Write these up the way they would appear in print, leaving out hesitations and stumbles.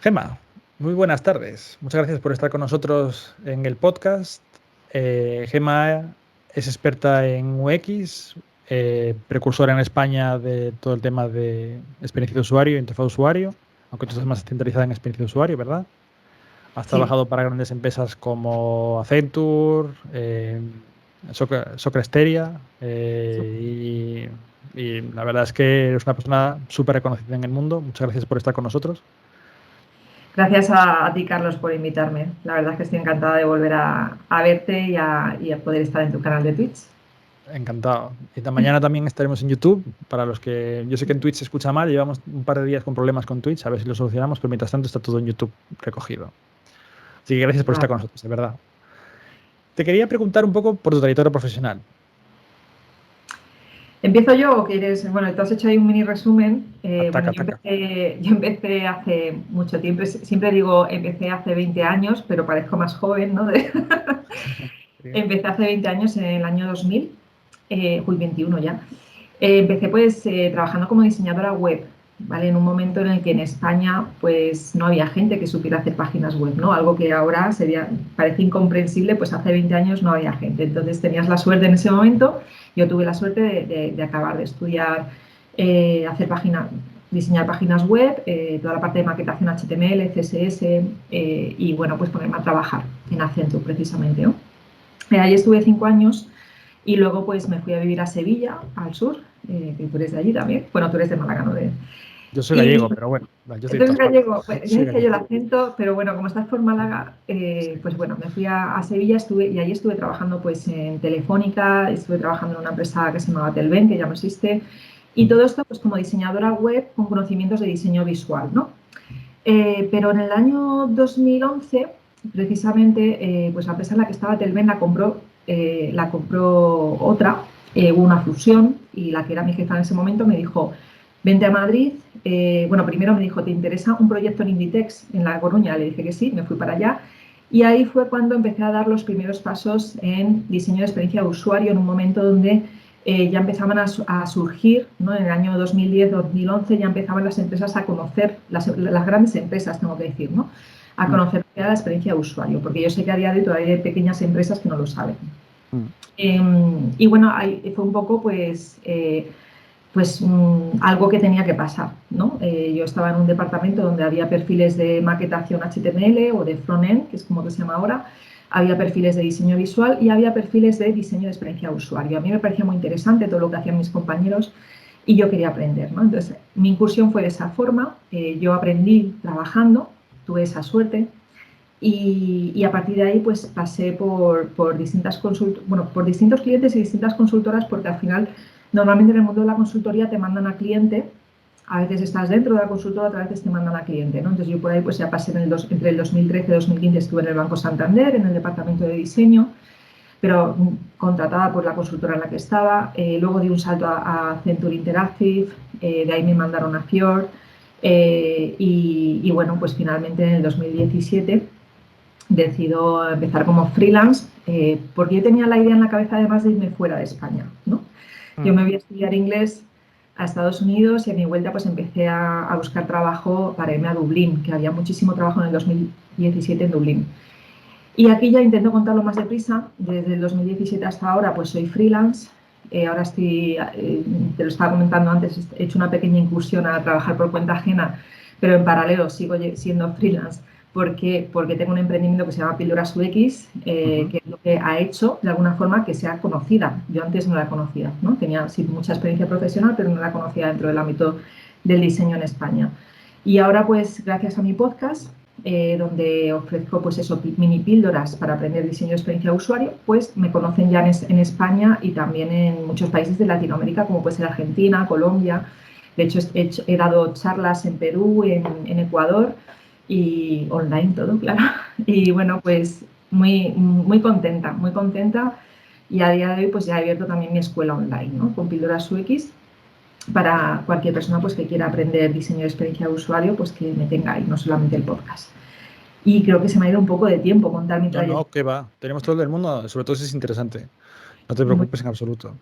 Gemma, muy buenas tardes. Muchas gracias por estar con nosotros en el podcast. Gemma es experta en UX, precursora en España de todo el tema de experiencia de usuario, interfaz de usuario, aunque tú estás más centralizada en experiencia de usuario, ¿verdad? Has Sí, trabajado para grandes empresas como Accenture, Socrasteria, y la verdad es que eres una persona súper reconocida en el mundo. Muchas gracias por estar con nosotros. gracias a ti, Carlos, por invitarme. La verdad es que estoy encantada de volver a verte y a poder estar en tu canal de Twitch. Encantado. Y mañana también estaremos en YouTube. Para los que yo sé que en Twitch se escucha mal, llevamos un par de días con problemas con Twitch, a ver si lo solucionamos, pero mientras tanto está todo en YouTube recogido. Así que gracias por estar Vale. con nosotros, de verdad. Te quería preguntar un poco por tu trayectoria profesional. ¿Empiezo yo o quieres? Bueno, te has hecho ahí un mini resumen. Bueno, Ataca, yo ataca. empecé, yo empecé hace mucho tiempo. Siempre digo empecé hace 20 años, pero parezco más joven, ¿no? Bien. Empecé hace 20 años en el año 2000, 21 ya. Empecé pues trabajando como diseñadora web, ¿vale? En un momento en el que en España pues no había gente que supiera hacer páginas web, ¿no? Algo que ahora parece incomprensible, pues hace 20 años no había gente. Entonces tenías la suerte en ese momento, yo tuve la suerte de acabar de estudiar, diseñar páginas web, toda la parte de maquetación HTML, CSS, y bueno, pues ponerme a trabajar en Accenture precisamente, ¿no? Ahí estuve 5 años y luego pues me fui a vivir a Sevilla, al sur, que tú eres de allí también. Bueno, tú eres de Málaga, ¿no? Yo soy Y gallego, pero bueno, yo estoy en entonces todas partes. gallego, pues ya Soy decía yo el gallego. acento, pero bueno, como estás por Málaga, Sí. pues bueno, me fui a Sevilla y ahí estuve trabajando pues en Telefónica, estuve trabajando en una empresa que se llamaba Telven, que ya no existe, y todo esto pues como diseñadora web con conocimientos de diseño visual, ¿no? Pero en el año 2011, precisamente, pues la empresa en la que estaba Telven la compró otra, hubo una fusión y la que era mi jefa en ese momento me dijo, vente a Madrid. Bueno, primero me dijo, ¿te interesa un proyecto en Inditex en La Coruña? Le dije que sí, me fui para allá. Y ahí fue cuando empecé a dar los primeros pasos en diseño de experiencia de usuario, en un momento donde ya empezaban a surgir, ¿no? En el año 2010-2011 ya empezaban las empresas a conocer, las grandes empresas, tengo que decir, ¿no? A Mm, conocer la experiencia de usuario, porque yo sé que a día de hoy todavía hay pequeñas empresas que no lo saben. mm. Y bueno, ahí fue un poco algo que tenía que pasar, ¿no? Yo estaba en un departamento donde había perfiles de maquetación HTML o de front-end, que es como que se llama ahora, había perfiles de diseño visual y había perfiles de diseño de experiencia de usuario. A mí me parecía muy interesante todo lo que hacían mis compañeros y yo quería aprender, ¿no? Entonces, mi incursión fue de esa forma, yo aprendí trabajando, tuve esa suerte y a partir de ahí pues pasé por por distintos clientes y distintas consultoras porque al final normalmente en el mundo de la consultoría te mandan a cliente, a veces estás dentro de la consultora, otras veces te mandan a cliente, ¿no? Entonces yo por ahí pues ya pasé entre el 2013 y 2015 estuve en el Banco Santander, en el departamento de diseño, pero contratada por la consultora en la que estaba. Luego di un salto a Century Interactive, de ahí me mandaron a Fjord y bueno, pues finalmente en el 2017 decido empezar como freelance porque yo tenía la idea en la cabeza además de irme fuera de España, ¿no? Yo Mm. me voy a estudiar inglés a Estados Unidos y a mi vuelta pues empecé a buscar trabajo para irme a Dublín, que había muchísimo trabajo en el 2017 en Dublín. Y aquí ya intento contarlo más deprisa. Desde el 2017 hasta ahora pues soy freelance. Ahora te lo estaba comentando antes, he hecho una pequeña incursión a trabajar por cuenta ajena, pero en paralelo sigo siendo freelance porque tengo un emprendimiento que se llama Píldoras UX, Ujú. que es lo que ha hecho de alguna forma que sea conocida. Yo antes no la conocía, ¿no? Tenía sí, mucha experiencia profesional, pero no la conocía dentro del ámbito del diseño en España. Y ahora, pues, gracias a mi podcast, donde ofrezco, pues eso, mini píldoras para aprender diseño de experiencia de usuario, pues me conocen ya en España y también en muchos países de Latinoamérica, como puede ser Argentina, Colombia. De hecho, he dado charlas en Perú, en Ecuador y online todo, claro. Y bueno, pues muy contenta, muy contenta. Y a día de hoy, pues ya he abierto también mi escuela online, ¿no? Con Píldoras UX para cualquier persona pues, que quiera aprender diseño de experiencia de usuario, pues que me tenga ahí, no solamente el podcast. Y creo que se me ha ido un poco de tiempo contar mi No, no, trayectoria. ¿qué va? Tenemos todo el mundo, sobre todo si es interesante. No te Muy, preocupes en absoluto.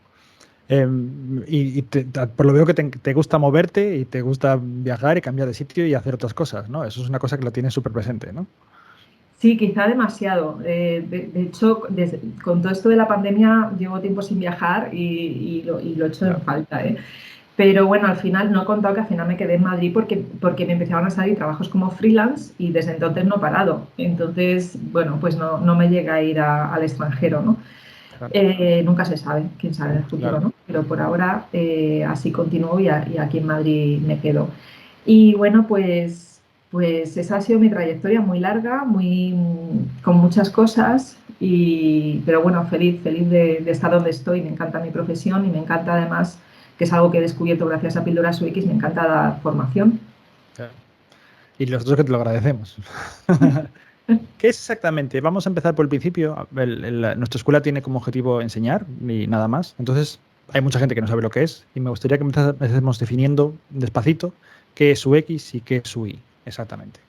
Por lo veo que te gusta moverte y te gusta viajar y cambiar de sitio y hacer otras cosas, ¿no? Eso es una cosa que lo tienes súper presente, ¿no? Sí, quizá demasiado. De hecho, con todo esto de la pandemia llevo tiempo sin viajar y lo echo en Ya. falta, ¿eh? Pero bueno, al final no he contado que al final me quedé en Madrid porque me empezaron a salir trabajos como freelance y desde entonces no he parado. Entonces, bueno, pues no me llega a ir al extranjero, ¿no? Claro, Nunca se sabe, quién sabe en el futuro, claro. ¿no? Pero por ahora así continúo y aquí en Madrid me quedo. Y bueno, pues esa ha sido mi trayectoria muy larga, con muchas cosas, pero bueno, feliz de estar donde estoy. Me encanta mi profesión y me encanta además, que es algo que he descubierto gracias a Píldoras UX, me encanta dar formación. Claro. Y nosotros que te lo agradecemos. ¿Qué es exactamente? Vamos a empezar por el principio. Nuestra escuela tiene como objetivo enseñar y nada más. Entonces, hay mucha gente que no sabe lo que es y me gustaría que empecemos definiendo despacito qué es UX y qué es UI, exactamente.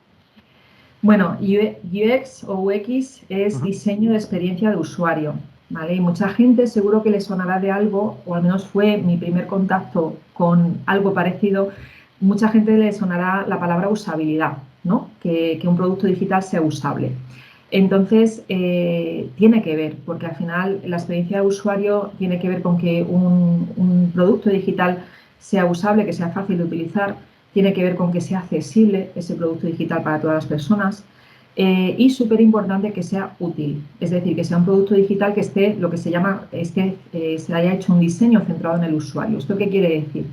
Bueno, UX o UX es Ujú. diseño de experiencia de usuario, ¿vale? Y mucha gente seguro que le sonará de algo, o al menos fue mi primer contacto con algo parecido, mucha gente le sonará la palabra usabilidad, ¿no? Que un producto digital sea usable. Entonces, tiene que ver, porque al final la experiencia de usuario tiene que ver con que un producto digital sea usable, que sea fácil de utilizar, tiene que ver con que sea accesible ese producto digital para todas las personas y súper importante que sea útil, es decir, que sea un producto digital que esté, lo que se llama, se haya hecho un diseño centrado en el usuario. ¿Esto qué quiere decir?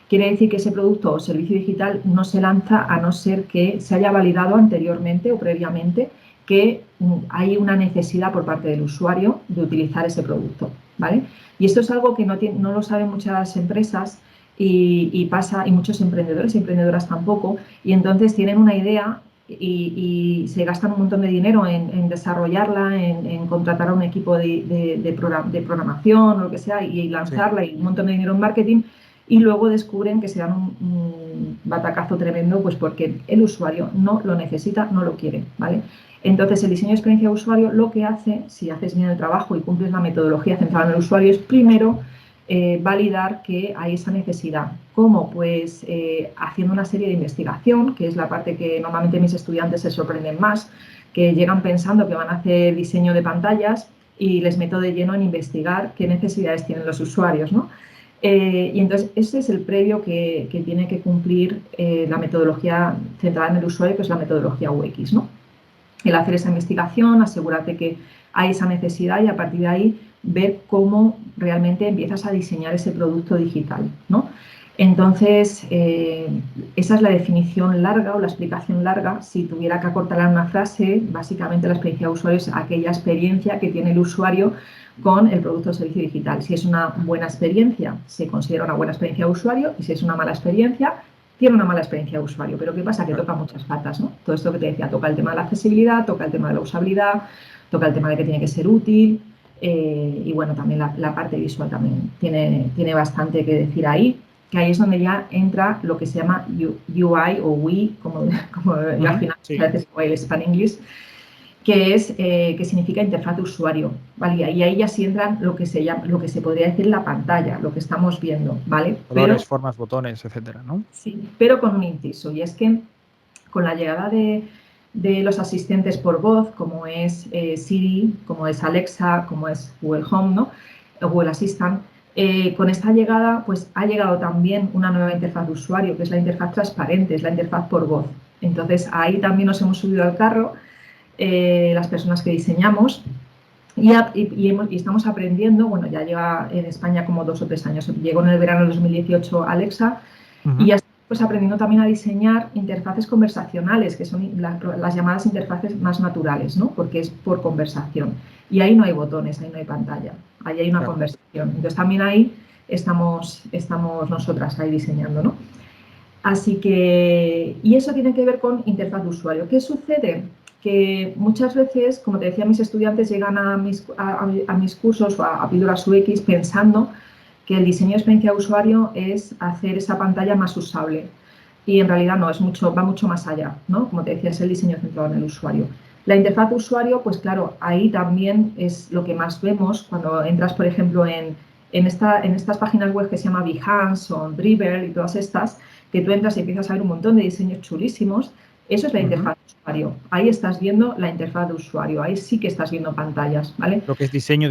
Quiere decir que ese producto o servicio digital no se lanza a no ser que se haya validado anteriormente o previamente que hay una necesidad por parte del usuario de utilizar ese producto, ¿vale? Y esto es algo que no lo saben muchas empresas y muchos emprendedores y emprendedoras tampoco, y entonces tienen una idea y se gastan un montón de dinero en desarrollarla, en contratar a un equipo de programación o lo que sea y Sí. lanzarla y un montón de dinero en marketing y luego descubren que se dan un batacazo tremendo pues porque el usuario no lo necesita, no lo quiere, ¿vale? Entonces, el diseño de experiencia de usuario lo que hace, si haces bien el trabajo y cumples la metodología centrada en el usuario, es primero validar que hay esa necesidad. ¿Cómo? Pues haciendo una serie de investigación, que es la parte que normalmente mis estudiantes se sorprenden más, que llegan pensando que van a hacer diseño de pantallas y les meto de lleno en investigar qué necesidades tienen los usuarios, ¿no? Y entonces ese es el previo que tiene que cumplir la metodología centrada en el usuario, que es la metodología UX, ¿no? El hacer esa investigación, asegúrate que hay esa necesidad y a partir de ahí ver cómo realmente empiezas a diseñar ese producto digital, ¿no? Entonces, esa es la definición larga o la explicación larga. Si tuviera que acortarla en una frase, básicamente la experiencia de usuario es aquella experiencia que tiene el usuario con el producto o servicio digital. Si es una buena experiencia, se considera una buena experiencia de usuario y si es una mala experiencia, tiene una mala experiencia de usuario. Pero ¿qué pasa? Que Claro. toca muchas patas, ¿no? Todo esto que te decía, toca el tema de la accesibilidad, toca el tema de la usabilidad, toca el tema de que tiene que ser útil y bueno, también la parte visual también tiene bastante que decir ahí, que ahí es donde ya entra lo que se llama UI o UI, como al final Sí. a veces el Span English, que significa interfaz de usuario, ¿vale? Y ahí ya sí entran lo que se podría decir la pantalla, lo que estamos viendo, ¿vale? Colores, formas, botones, etcétera, ¿no? Sí, pero con un inciso, y es que con la llegada de los asistentes por voz, como es Siri, como es Alexa, como es Google Home, ¿no? O Google Assistant, con esta llegada, pues ha llegado también una nueva interfaz de usuario, que es la interfaz transparente, es la interfaz por voz. Entonces, ahí también nos hemos subido al carro las personas que diseñamos y estamos aprendiendo, bueno, ya lleva en España como 2 o 3 años, llegó en el verano del 2018 Alexa y Ujú. ya estamos pues, aprendiendo también a diseñar interfaces conversacionales, que son las llamadas interfaces más naturales, ¿no? Porque es por conversación. Y ahí no hay botones, ahí no hay pantalla, ahí hay una Claro. conversación. Entonces también ahí estamos nosotras ahí diseñando, ¿no? Así que, y eso tiene que ver con interfaz de usuario. ¿Qué sucede? Que muchas veces, como te decía, mis estudiantes llegan a mis cursos o a Píldoras UX pensando que el diseño de experiencia de usuario es hacer esa pantalla más usable. Y en realidad no, va mucho más allá, ¿no? Como te decía, es el diseño centrado en el usuario. La interfaz de usuario, pues claro, ahí también es lo que más vemos cuando entras, por ejemplo, en estas páginas web que se llama Behance o Dribbble y todas estas, que tú entras y empiezas a ver un montón de diseños chulísimos, eso es la interfaz de usuario. Ahí estás viendo la interfaz de usuario, ahí sí que estás viendo pantallas, ¿vale? Lo que es diseño,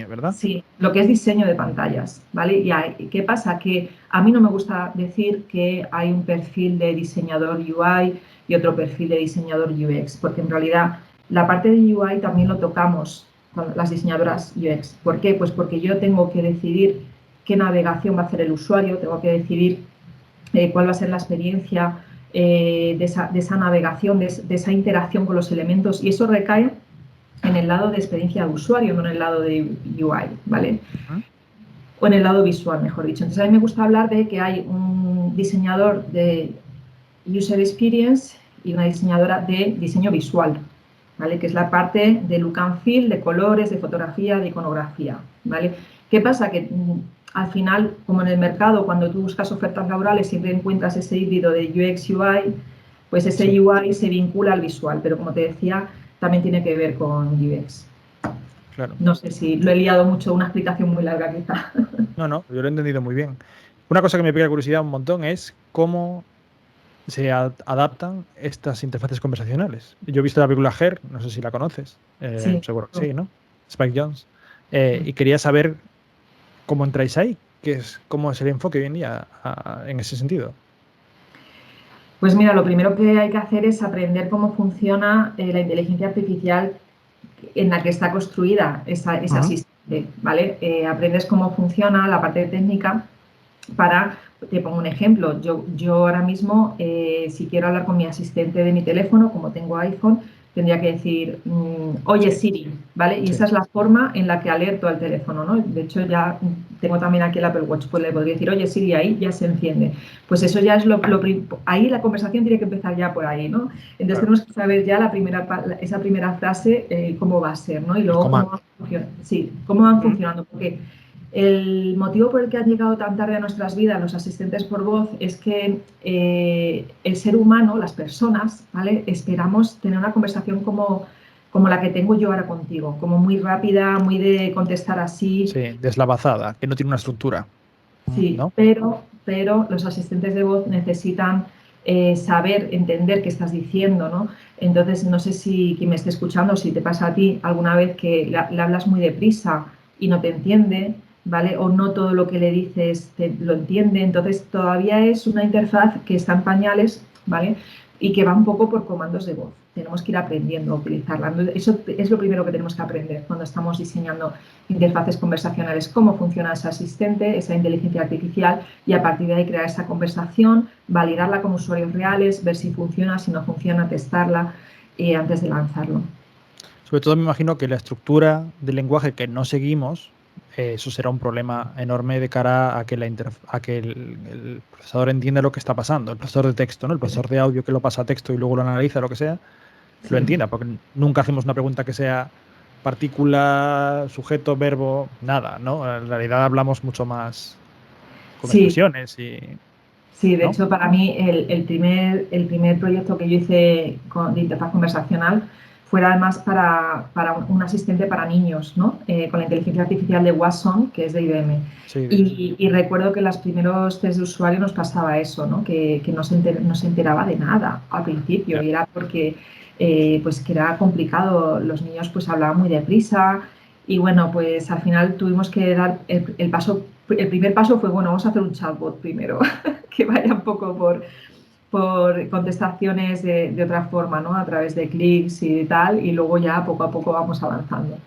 ¿verdad? Sí, lo que es diseño de pantallas, ¿vale? ¿Qué pasa? Que a mí no me gusta decir que hay un perfil de diseñador UI y otro perfil de diseñador UX, porque en realidad la parte de UI también lo tocamos con las diseñadoras UX. ¿Por qué? Pues porque yo tengo que decidir qué navegación va a hacer el usuario, tengo que decidir cuál va a ser la experiencia de esa navegación, de esa interacción con los elementos, y eso recae en el lado de experiencia de usuario, no en el lado de UI, ¿vale? O en el lado visual, mejor dicho. Entonces, a mí me gusta hablar de que hay un diseñador de User Experience y una diseñadora de diseño visual, ¿vale? Que es la parte de look and feel, de colores, de fotografía, de iconografía, ¿vale? ¿Qué pasa? Que al final, como en el mercado, cuando tú buscas ofertas laborales, siempre encuentras ese híbrido de UX, UI, pues ese Sí. UI se vincula al visual, pero como te decía, también tiene que ver con UX. Claro. No sé si lo he liado mucho, una explicación muy larga quizá. No, yo lo he entendido muy bien. Una cosa que me pica curiosidad un montón es cómo se adaptan estas interfaces conversacionales. Yo he visto la película Her, no sé si la conoces, Sí. seguro que sí, ¿no? Spike Jonze. Y quería saber cómo entráis ahí, cómo es el enfoque hoy en día en ese sentido. Pues mira, lo primero que hay que hacer es aprender cómo funciona la inteligencia artificial en la que está construida ese asistente, ¿vale? Aprendes cómo funciona la parte técnica te pongo un ejemplo, yo ahora mismo, si quiero hablar con mi asistente de mi teléfono, como tengo iPhone, tendría que decir, oye Siri, ¿vale? Y esa es la forma en la que alerto al teléfono, ¿no? De hecho, ya tengo también aquí el Apple Watch, pues le podría decir, oye Siri, ahí ya se enciende. Pues eso ya es ahí la conversación tiene que empezar ya por ahí, ¿no? Entonces Claro. tenemos que saber ya esa primera frase, cómo va a ser, ¿no? Y luego cómo van funcionando, porque el motivo por el que han llegado tan tarde a nuestras vidas los asistentes por voz es que el ser humano, las personas, ¿vale? Esperamos tener una conversación como la que tengo yo ahora contigo, como muy rápida, muy de contestar así. Sí, deslavazada, que no tiene una estructura. Sí, ¿No? pero los asistentes de voz necesitan saber, entender qué estás diciendo, ¿no? Entonces, no sé si quien me esté escuchando, si te pasa a ti alguna vez que le hablas muy deprisa y no te entiende, ¿vale? O no todo lo que le dices lo entiende. Entonces, todavía es una interfaz que está en pañales, ¿vale? Y que va un poco por comandos de voz. Tenemos que ir aprendiendo a utilizarla. Entonces, eso es lo primero que tenemos que aprender cuando estamos diseñando interfaces conversacionales, cómo funciona ese asistente, esa inteligencia artificial, y a partir de ahí crear esa conversación, validarla con usuarios reales, ver si funciona, si no funciona, testarla antes de lanzarlo. Sobre todo me imagino que la estructura del lenguaje que no seguimos, eso será un problema enorme de cara a que, el procesador entienda lo que está pasando, el procesador de texto, ¿no? El procesador de audio que lo pasa a texto y luego lo analiza, lo que sea, lo Sí. entienda, porque nunca hacemos una pregunta que sea partícula, sujeto, verbo, nada, ¿no? En realidad hablamos mucho más con Sí, expresiones sí, de ¿no? hecho para mí el primer proyecto que yo hice de interfaz conversacional fue además para un asistente para niños, ¿no? Con la inteligencia artificial de Watson, que es de IBM. Sí, Y recuerdo que en los primeros test de usuario nos pasaba eso, ¿no? Que no se enteraba de nada al principio, ya. y era porque pues que era complicado, los niños pues hablaban muy deprisa, y bueno, pues al final tuvimos que dar el paso. El primer paso fue, bueno, vamos a hacer un chatbot primero, que vaya un poco por contestaciones de otra forma, ¿no? A través de clics y tal, y luego ya poco a poco vamos avanzando.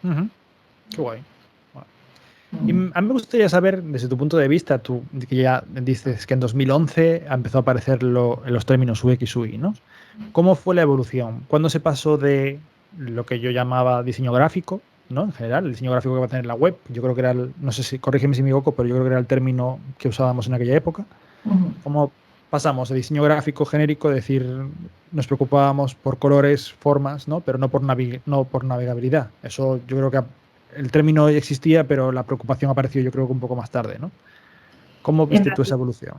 Qué guay. Guay. Y a mí me gustaría saber, desde tu punto de vista, tú que ya dices que en 2011 empezó a aparecer en los términos UX UI, ¿no? ¿Cómo fue la evolución? ¿Cuándo se pasó de lo que yo llamaba diseño gráfico, ¿no? En general, el diseño gráfico que va a tener la web, yo creo que era, no sé si, corrígeme si me equivoco, pero yo creo que era el término que usábamos en aquella época. ¿Cómo pasamos de diseño gráfico genérico, es decir, nos preocupábamos por colores, formas, ¿no? Pero no por navegabilidad? Eso yo creo que el término ya existía, pero la preocupación apareció yo creo que un poco más tarde, ¿no? ¿Cómo En viste tú esa evolución?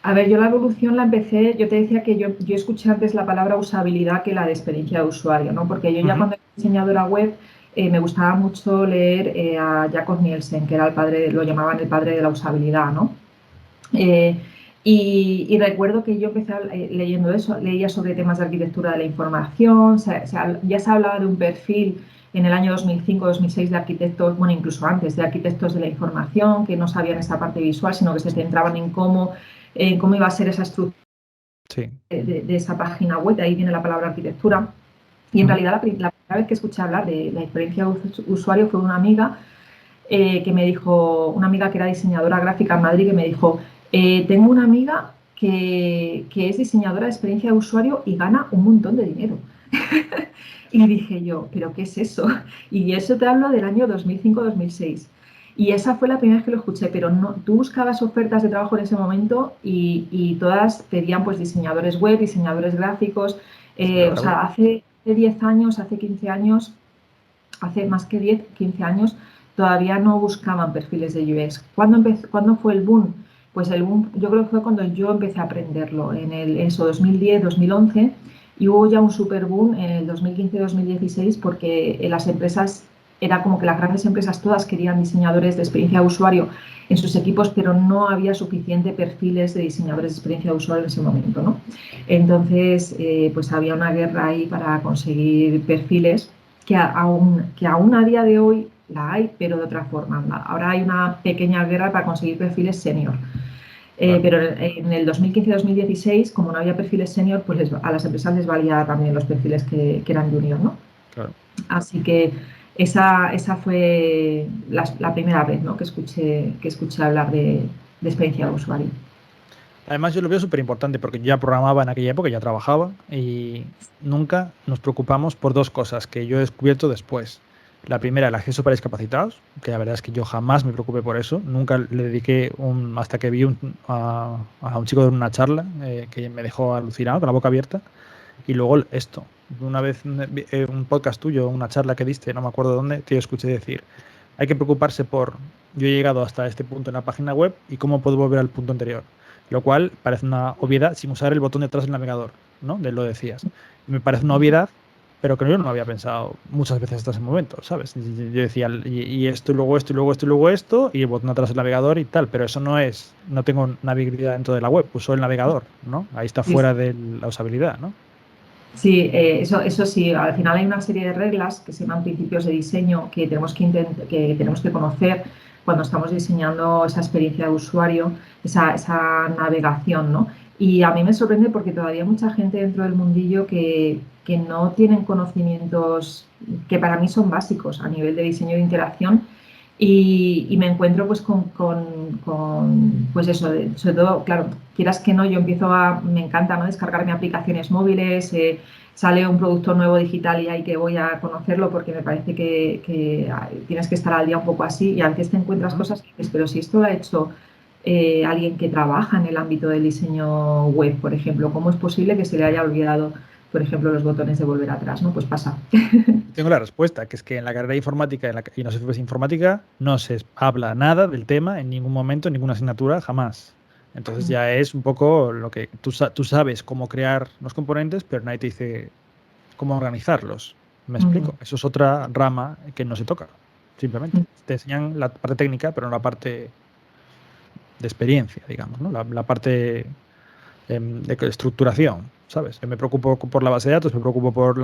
A ver, yo la evolución la empecé, yo te decía que yo escuché antes la palabra usabilidad que la de experiencia de usuario, ¿no? Porque yo ya cuando era diseñadora web me gustaba mucho leer a Jakob Nielsen, que era el padre, lo llamaban el padre de la usabilidad, ¿no? Eh, y recuerdo que yo empecé leyendo eso, leía sobre temas de arquitectura de la información, ya se hablaba de un perfil en el año 2005-2006 de arquitectos, bueno, incluso antes, de arquitectos de la información, que no sabían esa parte visual, sino que se centraban en cómo iba a ser esa estructura Sí. de esa página web, de ahí viene la palabra arquitectura. Y en realidad la primera vez que escuché hablar de la experiencia de usuario fue una amiga que me dijo, una amiga que era diseñadora gráfica en Madrid, que me dijo, tengo una amiga que es diseñadora de experiencia de usuario y gana un montón de dinero. Y dije yo, ¿pero qué es eso? Y eso te hablo del año 2005-2006. Y esa fue la primera vez que lo escuché, pero no, tú buscabas ofertas de trabajo en ese momento y todas pedían pues diseñadores web, diseñadores gráficos. O Diseñadora web. sea, hace 10 años, hace 15 años, hace más que 10, 15 años, todavía no buscaban perfiles de UX. ¿Cuándo fue el boom? Pues el boom yo creo que fue cuando yo empecé a aprenderlo, en eso 2010, 2011, y hubo ya un super boom en el 2015-2016 porque en las empresas, era como que las grandes empresas todas querían diseñadores de experiencia de usuario en sus equipos, pero no había suficiente perfiles de diseñadores de experiencia de usuario en ese momento, ¿no? Entonces, pues había una guerra ahí para conseguir perfiles que aún a día de hoy la hay, pero de otra forma. Ahora hay una pequeña guerra para conseguir perfiles senior. Claro, Pero en el 2015-2016, como no había perfiles senior, pues a las empresas les valía también los perfiles que eran junior, ¿no? claro. Así que esa fue la primera vez, ¿no? que escuché hablar de experiencia de usuario. Además, yo lo veo súper importante porque yo ya programaba en aquella época, ya trabajaba y nunca nos preocupamos por dos cosas que yo he descubierto después. La primera, el acceso para discapacitados, que la verdad es que yo jamás me preocupé por eso. Nunca le dediqué hasta que vi a un chico en una charla que me dejó alucinado, con la boca abierta. Y luego esto, una vez un podcast tuyo, una charla que diste, no me acuerdo dónde, te escuché decir, hay que preocuparse por, yo he llegado hasta este punto en la página web y cómo puedo volver al punto anterior. Lo cual parece una obviedad sin usar el botón detrás del navegador, ¿no? De lo decías. Y me parece una obviedad, pero que yo no había pensado muchas veces hasta ese momento, ¿sabes? Yo decía, y esto, y luego esto, y luego esto, y luego esto, y el botón atrás del navegador y tal, pero eso no tengo navegabilidad dentro de la web, uso el navegador, ¿no? Ahí está Sí, fuera de la usabilidad, ¿no? sí, eso sí, al final hay una serie de reglas que se llaman principios de diseño que tenemos que conocer cuando estamos diseñando esa experiencia de usuario, esa navegación, ¿no? Y a mí me sorprende porque todavía hay mucha gente dentro del mundillo que no tienen conocimientos que para mí son básicos a nivel de diseño de interacción y me encuentro pues pues eso, sobre todo, claro, quieras que no, me encanta, ¿no? Descargarme aplicaciones móviles, sale un producto nuevo digital y hay que voy a conocerlo porque me parece que tienes que estar al día un poco así y antes te encuentras Ujú. cosas que dices, pero si esto lo ha hecho alguien que trabaja en el ámbito del diseño web, por ejemplo, ¿cómo es posible que se le haya olvidado, por ejemplo, los botones de volver atrás? ¿No? Pues pasa. Tengo la respuesta, que es que en la carrera de informática y en los FPs de informática no se habla nada del tema en ningún momento, en ninguna asignatura, jamás. Entonces ya es un poco lo que tú sabes cómo crear los componentes, pero nadie te dice cómo organizarlos. ¿Me Ujú, explico? Eso es otra rama que no se toca, simplemente. ujú, Te enseñan la parte técnica, pero no la parte de experiencia, digamos, ¿no? La parte de estructuración, ¿sabes? Yo me preocupo por la base de datos, me preocupo por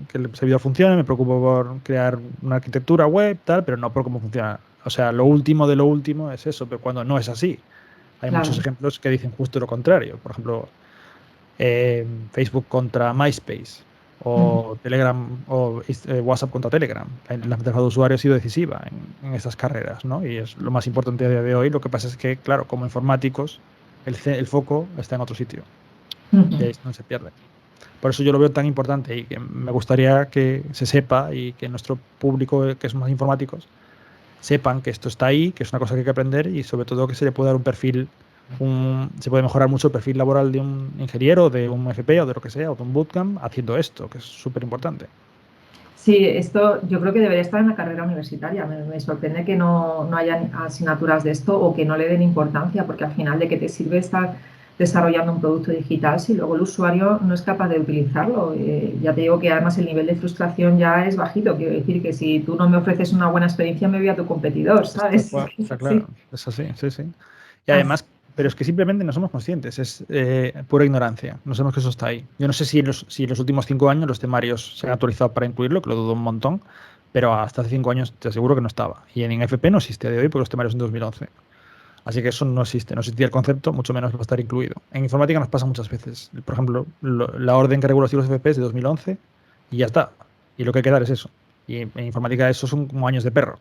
que el servidor funcione, me preocupo por crear una arquitectura web, tal, pero no por cómo funciona. O sea, lo último de lo último es eso, pero cuando no es así. Hay muchos claro. ejemplos que dicen justo lo contrario. Por ejemplo, Facebook contra MySpace, Ujú. o Telegram, o WhatsApp contra Telegram. La interfaz de usuario ha sido decisiva en estas carreras, ¿no? Y es lo más importante a día de hoy. Lo que pasa es que, claro, como informáticos, el foco está en otro sitio Ujú. y ahí es donde se pierde. Por eso yo lo veo tan importante y que me gustaría que se sepa y que nuestro público, que es más informáticos, sepan que esto está ahí, que es una cosa que hay que aprender y sobre todo que se le puede dar un perfil, se puede mejorar mucho el perfil laboral de un ingeniero, de un FP o de lo que sea, o de un bootcamp haciendo esto, que es súper importante. Sí, esto yo creo que debería estar en la carrera universitaria. Me sorprende que no haya asignaturas de esto o que no le den importancia, porque al final de qué te sirve estar desarrollando un producto digital si luego el usuario no es capaz de utilizarlo? Ya te digo que además el nivel de frustración ya es bajito. Quiero decir que si tú no me ofreces una buena experiencia, me voy a tu competidor, Está, ¿sabes? Es que es está así. claro, es así, sí, sí. Y Así. además, pero es que simplemente no somos conscientes, es pura ignorancia, no sabemos que eso está ahí. Yo no sé si en los últimos 5 años los temarios se han actualizado para incluirlo, que lo dudo un montón, pero hasta hace 5 años te aseguro que no estaba. Y en FP no existe a día de hoy porque los temarios son de 2011. Así que eso no existe, no existía el concepto, mucho menos va a estar incluido. En informática nos pasa muchas veces. Por ejemplo, la orden que regula los ciclos FP es de 2011 y ya está. Y lo que hay que dar es eso. Y en informática eso son como años de perro.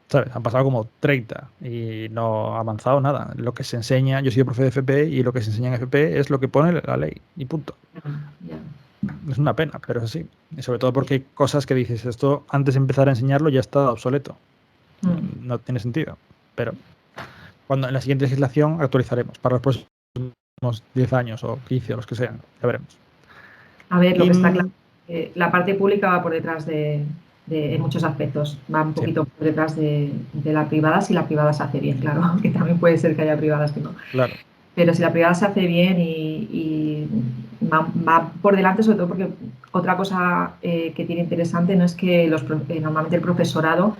¿Sabes? Han pasado como 30 y no ha avanzado nada. Lo que se enseña, yo soy profe de FP y lo que se enseña en FP es lo que pone la ley y punto. Ya. Es una pena, pero es así. Y sobre todo porque hay cosas que dices, esto antes de empezar a enseñarlo ya está obsoleto. Mm. No tiene sentido. Pero cuando en la siguiente legislación actualizaremos para los próximos 10 años o 15 o los que sean. Ya veremos. A ver, lo Y que está claro, la parte pública va por detrás en muchos aspectos, va un sí, poquito por detrás de la privada si la privada se hace bien, claro, que también puede ser que haya privadas que no. claro. Pero si la privada se hace bien y va por delante, sobre todo porque otra cosa que tiene interesante no es que normalmente el profesorado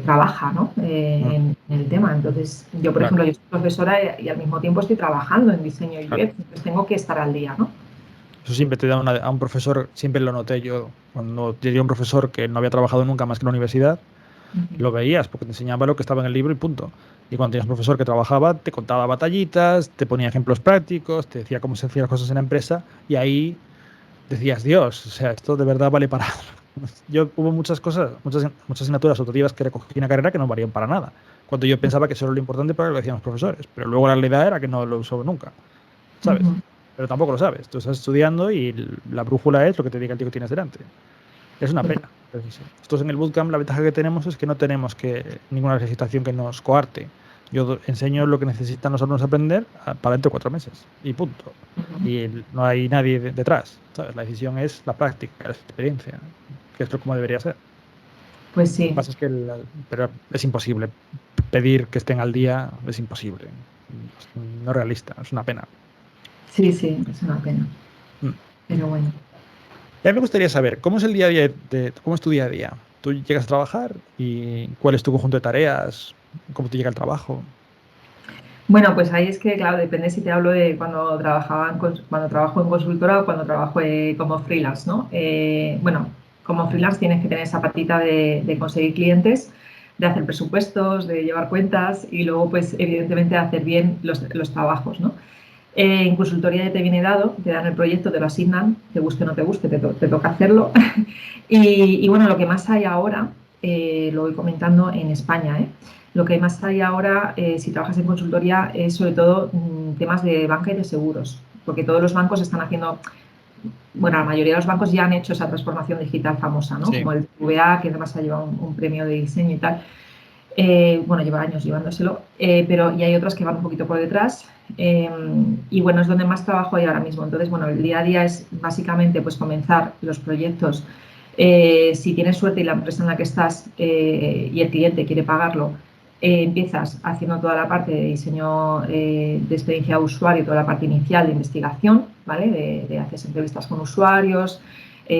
trabaja, ¿no? Mm, En el tema. Entonces, yo, por claro, ejemplo, yo soy profesora y al mismo tiempo estoy trabajando en diseño claro. UX, entonces tengo que estar al día, ¿no? Eso siempre te da a un profesor, siempre lo noté yo, cuando tenía un profesor que no había trabajado nunca más que en la universidad, Ujú. lo veías porque te enseñaba lo que estaba en el libro y punto. Y cuando tenías un profesor que trabajaba, te contaba batallitas, te ponía ejemplos prácticos, te decía cómo se hacían las cosas en la empresa y ahí decías, Dios, o sea, esto de verdad vale para... Yo hubo muchas cosas, muchas asignaturas optativas que recogí en la carrera que no valían para nada. Cuando yo pensaba que eso era lo importante para lo que decían los profesores, pero luego la realidad era que no lo usó nunca, ¿sabes? Ujú. Pero tampoco lo sabes. Tú estás estudiando y la brújula es lo que te diga el tío que tienes delante. Es una pena, pero es así. Nosotros en el bootcamp la ventaja que tenemos es que no tenemos ninguna legislación que nos coarte. Yo enseño lo que necesitan los alumnos aprender para dentro de 4 meses y punto. Y no hay nadie detrás, ¿sabes? La decisión es la práctica, la experiencia, que es lo como debería ser. Pues Lo que sí, pasa es que pero es imposible pedir que estén al día, es imposible. No es realista, es una pena. sí, sí, es una pena, Mm. pero bueno. Y a mí me gustaría saber, ¿cómo es el día a día cómo es tu día a día? ¿Tú llegas a trabajar y cuál es tu conjunto de tareas? ¿Cómo te llega el trabajo? Bueno, pues ahí es que, claro, depende si te hablo de cuando trabajo en consultora o cuando trabajo como freelance, ¿no? Bueno, como freelance tienes que tener esa patita de conseguir clientes, de hacer presupuestos, de llevar cuentas y luego, pues, evidentemente, de hacer bien los trabajos, ¿no? En consultoría ya te viene dado, te dan el proyecto, te lo asignan, te guste o no te guste, te toca hacerlo. Y bueno, lo que más hay ahora, lo voy comentando en España, lo que más hay ahora, si trabajas en consultoría, es sobre todo temas de banca y de seguros, porque todos los bancos están haciendo, bueno, la mayoría de los bancos ya han hecho esa transformación digital famosa, ¿no? Sí. Como el BVA, que además ha llevado un premio de diseño y tal. Bueno, lleva años llevándoselo, pero y hay otras que van un poquito por detrás. Y bueno, es donde más trabajo hay ahora mismo. Entonces, bueno, el día a día es básicamente pues comenzar los proyectos. Si tienes suerte y la empresa en la que estás y el cliente quiere pagarlo, empiezas haciendo toda la parte de diseño de experiencia de usuario, toda la parte inicial de investigación, ¿vale? Haces entrevistas con usuarios,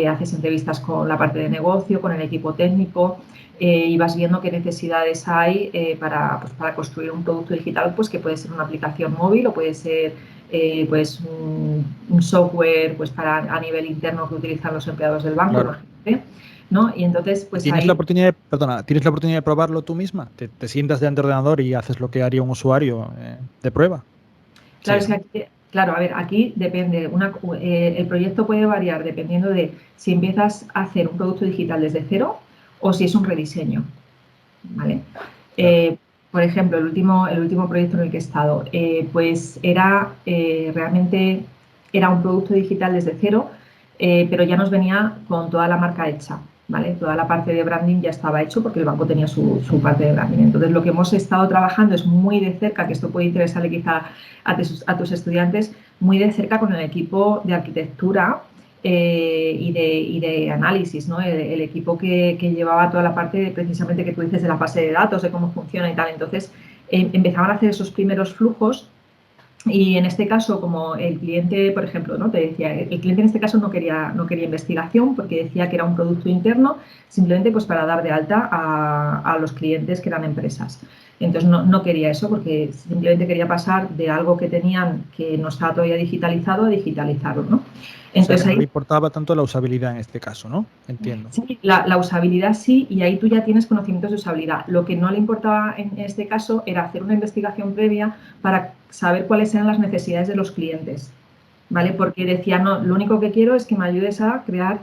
haces entrevistas con la parte de negocio, con el equipo técnico, y vas viendo qué necesidades hay para construir un producto digital, pues que puede ser una aplicación móvil o puede ser pues un software pues a nivel interno que utilizan los empleados del banco, Claro. imagínate, ¿no? Y entonces, ¿Y pues ahí, tienes la oportunidad de probarlo tú misma? ¿Te sientas delante del ordenador y haces lo que haría un usuario de prueba? claro, Sí, es que ¿no? aquí, claro, a ver, aquí depende, el proyecto puede variar dependiendo de si empiezas a hacer un producto digital desde cero o si es un rediseño, ¿vale? Claro. Eh, por ejemplo, el último proyecto en el que he estado, pues realmente era un producto digital desde cero, pero ya nos venía con toda la marca hecha, ¿vale? Toda la parte de branding ya estaba hecho porque el banco tenía su parte de branding. Entonces, lo que hemos estado trabajando es muy de cerca, que esto puede interesarle quizá a tus estudiantes, muy de cerca con el equipo de arquitectura y de análisis, ¿no? El equipo que llevaba toda la parte precisamente que tú dices de la base de datos, de cómo funciona y tal. Entonces, empezaban a hacer esos primeros flujos Y en este caso, como el cliente, por ejemplo, ¿no? Te decía, el cliente en este caso no quería investigación porque decía que era un producto interno, simplemente pues para dar de alta a los clientes que eran empresas. Entonces no quería eso porque simplemente quería pasar de algo que tenían que no estaba todavía digitalizado a digitalizarlo, ¿no? O sea, que Entonces no le ahí importaba tanto la usabilidad en este caso, ¿no? Entiendo. sí, la usabilidad sí, y ahí tú ya tienes conocimientos de usabilidad. Lo que no le importaba en este caso era hacer una investigación previa para saber cuáles eran las necesidades de los clientes, ¿vale? Porque decía, no, lo único que quiero es que me ayudes a crear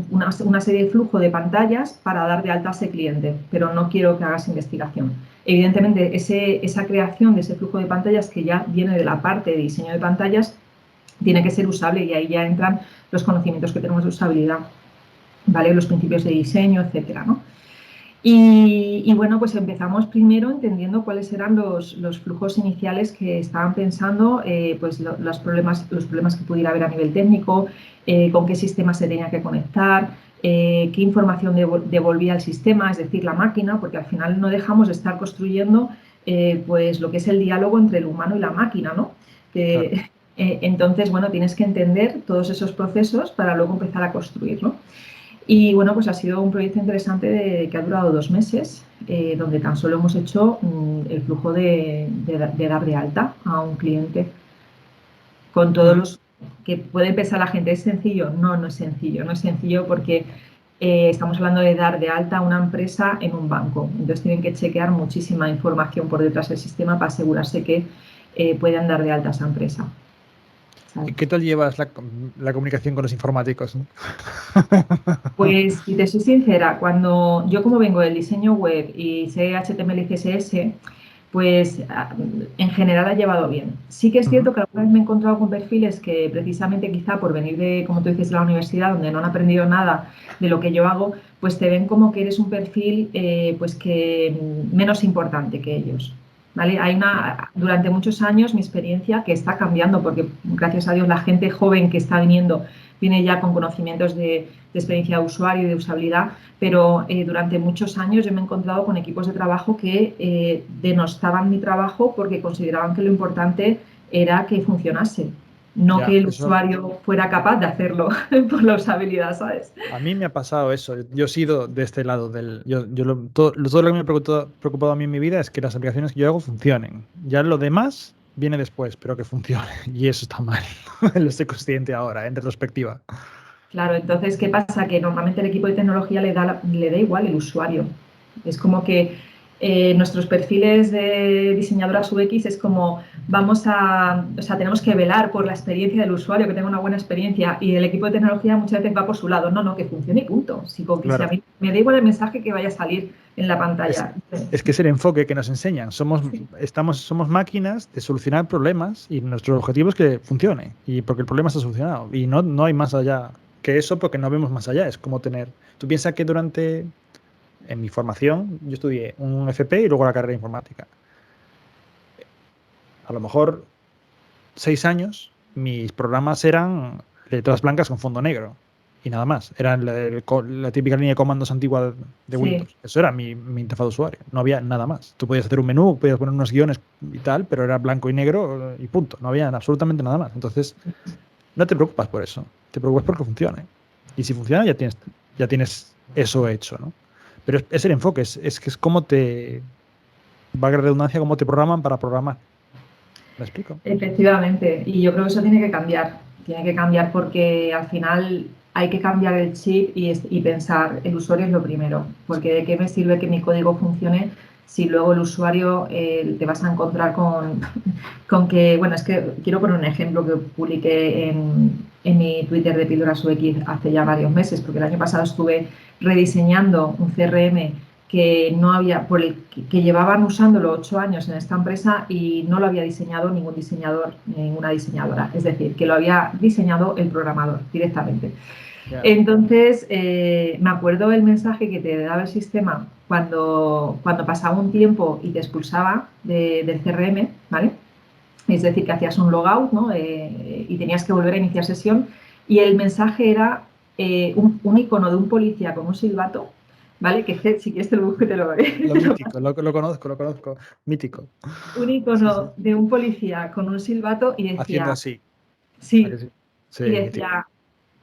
una serie de flujo de pantallas para dar de alta a ese cliente, pero no quiero que hagas investigación. Evidentemente, esa creación de ese flujo de pantallas que ya viene de la parte de diseño de pantallas tiene que ser usable y ahí ya entran los conocimientos que tenemos de usabilidad, ¿vale? Los principios de diseño, etcétera, ¿no? Y bueno, pues empezamos primero entendiendo cuáles eran los flujos iniciales que estaban pensando, pues los problemas que pudiera haber a nivel técnico, con qué sistema se tenía que conectar, qué información devolvía el sistema, es decir, la máquina, porque al final no dejamos de estar construyendo pues lo que es el diálogo entre el humano y la máquina, ¿no? Claro. Entonces, bueno, tienes que entender todos esos procesos para luego empezar a construir, ¿no? Y bueno, pues ha sido un proyecto interesante que ha durado 2 meses, donde tan solo hemos hecho el flujo de dar de alta a un cliente con todos Ujú. los que puede pensar la gente. ¿Es sencillo? No, no es sencillo. No es sencillo porque estamos hablando de dar de alta a una empresa en un banco. Entonces tienen que chequear muchísima información por detrás del sistema para asegurarse que puedan dar de alta a esa empresa, ¿Y ¿sabes? qué tal llevas la comunicación con los informáticos, ¿no? Pues, si te soy sincera, cuando yo como vengo del diseño web y sé HTML y CSS, pues en general ha llevado bien. Sí que es Ujú. cierto que alguna vez me he encontrado con perfiles que precisamente quizá por venir de, como tú dices, de la universidad, donde no han aprendido nada de lo que yo hago, pues te ven como que eres un perfil pues que menos importante que ellos. ¿Vale? Durante muchos años mi experiencia que está cambiando porque gracias a Dios la gente joven que está viniendo viene ya con conocimientos de experiencia de usuario y de usabilidad, pero durante muchos años yo me he encontrado con equipos de trabajo que denostaban mi trabajo porque consideraban que lo importante era que funcionase, no que Ya, el eso usuario fuera capaz de hacerlo por la usabilidad, ¿sabes? a mí me ha pasado eso. Yo he sido de este lado del. Todo lo que me ha preocupado a mí en mi vida es que las aplicaciones que yo hago funcionen. Ya lo demás viene después, pero que funcione. Y eso está mal. Lo estoy consciente ahora, en retrospectiva. Claro, entonces, ¿qué pasa? Que normalmente el equipo de tecnología le da igual el usuario. Es como que nuestros perfiles de diseñadoras UX es como o sea, tenemos que velar por la experiencia del usuario, que tenga una buena experiencia, y el equipo de tecnología muchas veces va por su lado. No, no, que funcione y punto. Si a Claro. mí me da igual el mensaje que vaya a salir en la Es, pantalla. es que es el enfoque que nos enseñan. Somos máquinas de solucionar problemas y nuestro objetivo es que funcione. Y porque el problema está solucionado. Y no hay más allá que eso porque no vemos más allá. Es como tener. Tú piensas que en mi formación, yo estudié un FP y luego la carrera de informática. A lo mejor 6 años, mis programas eran letras blancas con fondo negro y nada más. Eran la típica línea de comandos antigua de Sí, Windows. Eso era mi interfaz de usuario. No había nada más. Tú podías hacer un menú, podías poner unos guiones y tal, pero era blanco y negro y punto. No había absolutamente nada más. Entonces, no te preocupas por eso. Te preocupas porque funcione. Y si funciona, ya tienes eso hecho, ¿no? Pero es el enfoque, es que es cómo te, valga la redundancia, cómo te programan para programar. ¿Me explico? efectivamente. Y yo creo que eso tiene que cambiar. Tiene que cambiar porque al final hay que cambiar el chip y pensar, el usuario es lo primero. Sí. Porque de qué me sirve que mi código funcione si luego el usuario te vas a encontrar con que, bueno, es que quiero poner un ejemplo que publiqué en mi Twitter de Píldoras UX hace ya varios meses, porque el año pasado estuve rediseñando un CRM que no había, que llevaban usándolo 8 años en esta empresa y no lo había diseñado ningún diseñador, ninguna diseñadora. Es decir, que lo había diseñado el programador directamente. Ya. Entonces, me acuerdo el mensaje que te daba el sistema cuando pasaba un tiempo y te expulsaba del CRM, ¿vale? Es decir, que hacías un logout, ¿no? Y tenías que volver a iniciar sesión. Y el mensaje era un icono de un policía con un silbato ¿vale? Que si quieres te lo busco y te lo, Lo te lo mítico, lo conozco. Mítico. un Sí, icono sí. de un policía con un silbato y Haciendo decía, así. ¿A que sí, sí? Sí, y mítico. decía,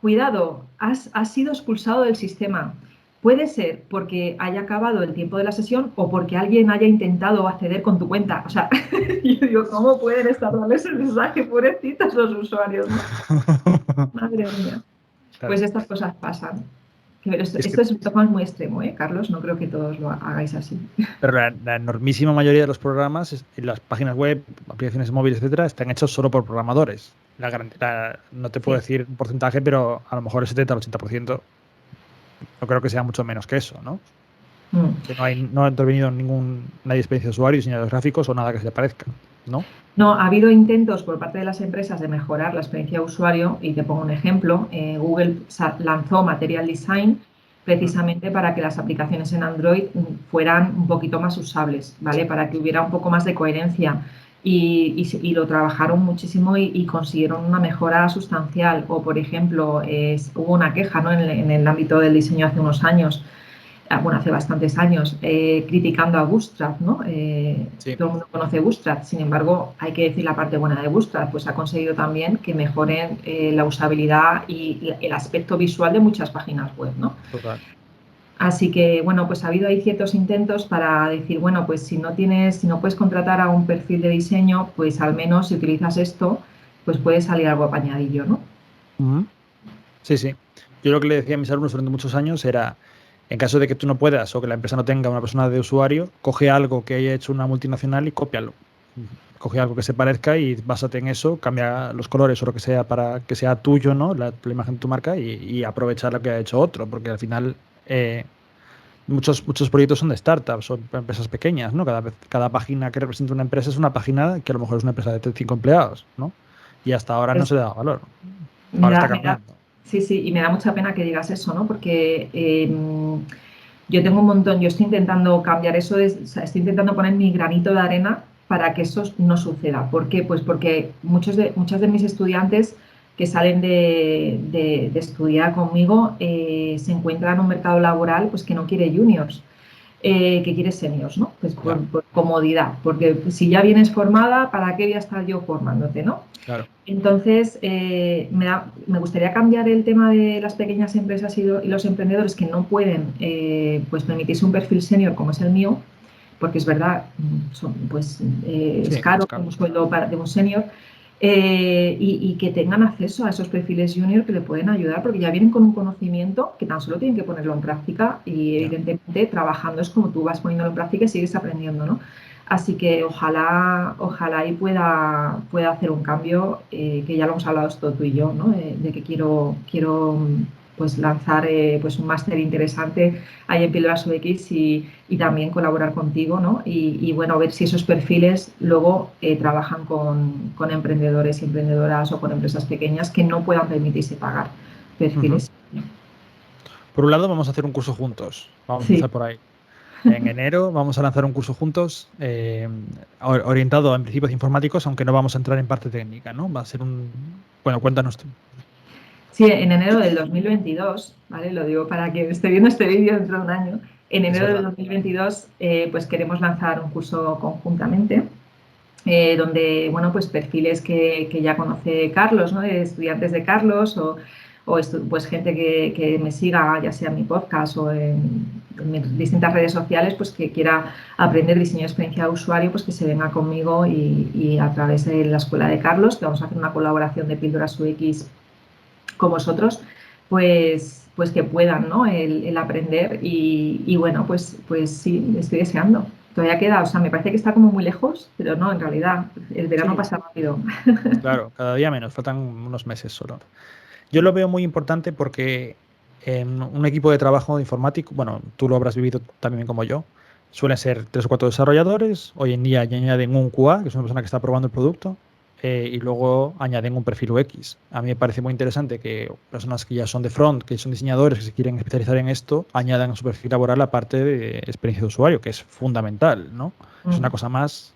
cuidado, has sido expulsado del sistema. Puede ser porque haya acabado el tiempo de la sesión o porque alguien haya intentado acceder con tu cuenta. O sea, yo digo, ¿cómo pueden estar dando ese mensaje? Pobrecitos los usuarios, ¿no? Madre mía. Claro. Pues estas cosas pasan. Pero Es esto que, es un poco muy extremo, ¿eh, Carlos? No creo que todos lo hagáis así. pero la enormísima mayoría de los programas, y las páginas web, aplicaciones móviles, etcétera, están hechos solo por programadores. No te puedo Sí. decir un porcentaje, pero a lo mejor el 70 al 80%, no creo que sea mucho menos que eso, ¿no? Mm. Que no ha intervenido nadie de experiencia de usuario, diseñadores gráficos o nada que se le parezca, ¿no? No, ha habido intentos por parte de las empresas de mejorar la experiencia de usuario y te pongo un ejemplo. Google lanzó Material Design Mm. precisamente para que las aplicaciones en Android fueran un poquito más usables, ¿vale? Sí. Para que hubiera un poco más de coherencia y lo trabajaron muchísimo y consiguieron una mejora sustancial. O, por ejemplo, hubo una queja, ¿no? En el ámbito del diseño hace unos años, bueno, hace bastantes años, criticando a Bootstrap, ¿no? Sí. Todo el mundo conoce Bootstrap, sin embargo, hay que decir la parte buena de Bootstrap, pues ha conseguido también que mejoren la usabilidad y el aspecto visual de muchas páginas web, ¿no? Total. Así que, bueno, pues ha habido ahí ciertos intentos para decir, bueno, pues si no puedes contratar a un perfil de diseño, pues al menos si utilizas esto, pues puede salir algo apañadillo, ¿no? Ujú. Sí, sí. Yo lo que le decía a mis alumnos durante muchos años era, en caso de que tú no puedas o que la empresa no tenga una persona de usuario, coge algo que haya hecho una multinacional y cópialo. Coge algo que se parezca y básate en eso, cambia los colores o lo que sea para que sea tuyo, ¿no? La imagen de tu marca y aprovechar lo que ha hecho otro, porque al final muchos proyectos son de startups, son empresas pequeñas, ¿no? Cada página que representa una empresa es una página que a lo mejor es una empresa de 5 empleados, ¿no? Y hasta ahora no Es- se le da valor. me Ahora da, está me da, cambiando. sí, sí, y me da mucha pena que digas eso, ¿no? Porque yo tengo un montón, yo estoy intentando cambiar eso, o sea, estoy intentando poner mi granito de arena para que eso no suceda. ¿Por qué? Pues porque muchos de mis estudiantes que salen de estudiar conmigo se encuentran en un mercado laboral pues, que no quiere juniors, que quiere seniors, ¿no? Pues Ya, por comodidad, porque si ya vienes formada, ¿para qué voy a estar yo formándote, ¿no? claro. Entonces, me gustaría cambiar el tema de las pequeñas empresas y los emprendedores que no pueden pues permitirse un perfil senior como es el mío, porque es verdad, es Sí, caro es caro. un sueldo de un senior, y que tengan acceso a esos perfiles junior que le pueden ayudar, porque ya vienen con un conocimiento que tan solo tienen que ponerlo en práctica y Ya. evidentemente trabajando es como tú vas poniéndolo en práctica y sigues aprendiendo, ¿no? Así que ojalá ahí pueda hacer un cambio, que ya lo hemos hablado esto tú y yo, ¿no? De que quiero pues lanzar pues un máster interesante ahí en Píldoras UX y también colaborar contigo, ¿no? Y bueno, ver si esos perfiles luego trabajan con emprendedores y emprendedoras o con empresas pequeñas que no puedan permitirse pagar Ujú. perfiles. Por un lado, vamos a hacer un curso juntos. Vamos a Sí, empezar por ahí. En enero vamos a lanzar un curso juntos orientado en principios informáticos, aunque no vamos a entrar en parte técnica, ¿no? Va a ser un... Bueno, cuéntanos tú. sí, en enero del 2022, ¿vale? Lo digo para que esté viendo este vídeo dentro de un año. En Es enero del verdad. 2022, pues queremos lanzar un curso conjuntamente, donde, bueno, pues perfiles que ya conoce Carlos, ¿no? De estudiantes de Carlos pues gente que me siga, ya sea en mi podcast o en mis distintas redes sociales, pues que quiera aprender diseño de experiencia de usuario, pues que se venga conmigo y a través de la escuela de Carlos, que vamos a hacer una colaboración de Píldoras UX con vosotros, pues que puedan, ¿no? El aprender y bueno, pues sí, estoy deseando. Todavía queda, o sea, me parece que está como muy lejos, pero no, en realidad, el verano Sí, pasa rápido. claro, cada día menos, faltan unos meses solo. Yo lo veo muy importante porque en un equipo de trabajo informático, bueno, tú lo habrás vivido también como yo, suelen ser 3 o 4 desarrolladores, hoy en día ya añaden un QA, que es una persona que está probando el producto, y luego añaden un perfil UX. A mí me parece muy interesante que personas que ya son de front, que son diseñadores, que se quieren especializar en esto, añadan a su perfil laboral la parte de experiencia de usuario, que es fundamental, ¿no? Es una cosa más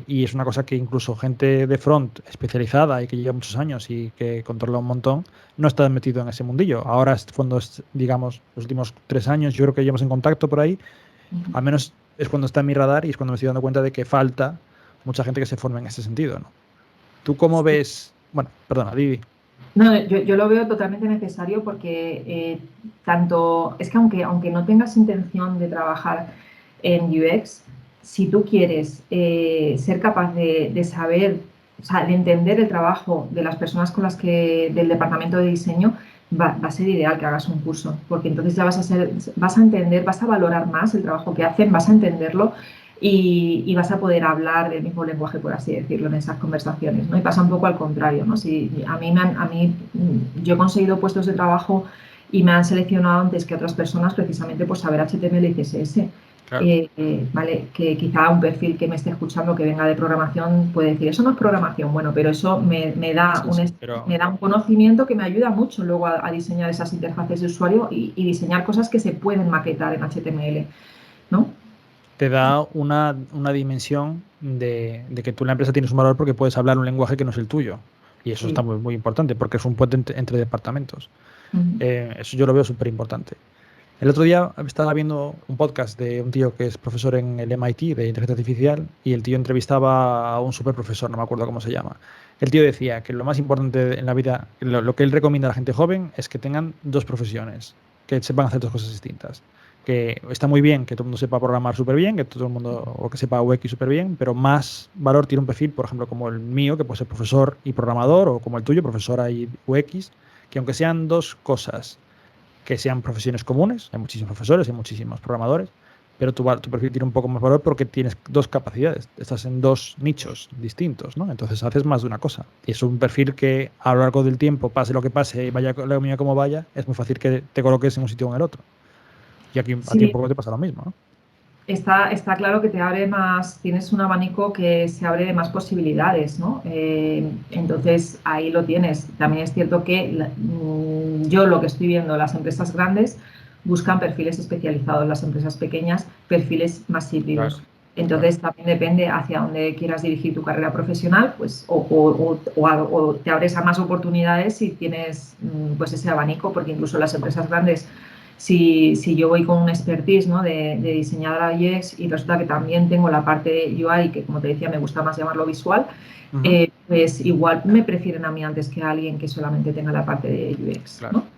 y es una cosa que incluso gente de front especializada y que lleva muchos años y que controla un montón, no está metido en ese mundillo. Ahora es cuando, digamos, los últimos 3 años, yo creo que llevamos en contacto por ahí, al menos es cuando está en mi radar y es cuando me estoy dando cuenta de que falta mucha gente que se forme en ese sentido, ¿no? ¿Tú cómo ves? Bueno, perdona, Vivi. No, yo lo veo totalmente necesario porque tanto es que aunque no tengas intención de trabajar en UX, si tú quieres ser capaz de saber, o sea, de entender el trabajo de las personas con las que del departamento de diseño, va a ser ideal que hagas un curso, porque entonces ya vas a entender, vas a valorar más el trabajo que hacen, vas a entenderlo y vas a poder hablar del mismo lenguaje, por así decirlo, en esas conversaciones, ¿no? Y pasa un poco al contrario, ¿no? Si yo he conseguido puestos de trabajo y me han seleccionado antes que otras personas precisamente por saber HTML y CSS. Claro. Vale, que quizá un perfil que me esté escuchando que venga de programación puede decir, eso no es programación, bueno, pero eso me da un conocimiento que me ayuda mucho luego a diseñar esas interfaces de usuario y diseñar cosas que se pueden maquetar en HTML, ¿no? Te da una dimensión de que tú en la empresa tienes un valor porque puedes hablar un lenguaje que no es el tuyo. Y eso está muy, muy importante porque es un puente entre departamentos. Eso yo lo veo súper importante. El otro día estaba viendo un podcast de un tío que es profesor en el MIT de inteligencia artificial y el tío entrevistaba a un super profesor, no me acuerdo cómo se llama. El tío decía que lo más importante en la vida, lo que él recomienda a la gente joven es que tengan 2 profesiones, que sepan hacer 2 cosas distintas. Que está muy bien que todo el mundo sepa programar súper bien, que todo el mundo o que sepa UX súper bien, pero más valor tiene un perfil, por ejemplo, como el mío, que puede ser profesor y programador, o como el tuyo, profesora y UX, que aunque sean 2 cosas que sean profesiones comunes, hay muchísimos profesores, hay muchísimos programadores, pero tu perfil tiene un poco más valor porque tienes 2 capacidades, estás en 2 nichos distintos, ¿no? Entonces haces más de una cosa. Y es un perfil que a lo largo del tiempo, pase lo que pase y vaya la comida como vaya, es muy fácil que te coloques en un sitio o en el otro. Y aquí a ti un Sí, poco te pasa lo mismo, ¿no? está claro que te abre más, tienes un abanico que se abre de más posibilidades, ¿no? Entonces ahí lo tienes. También es cierto que yo lo que estoy viendo, las empresas grandes buscan perfiles especializados, las empresas pequeñas perfiles más híbridos. Claro, Entonces también depende hacia dónde quieras dirigir tu carrera profesional, pues o te abres a más oportunidades si tienes pues ese abanico, porque incluso las empresas grandes si yo voy con un expertise, ¿no? de diseñadora UX y resulta que también tengo la parte de UI, que como te decía me gusta más llamarlo visual, pues igual me prefieren a mí antes que a alguien que solamente tenga la parte de UX, claro. ¿no?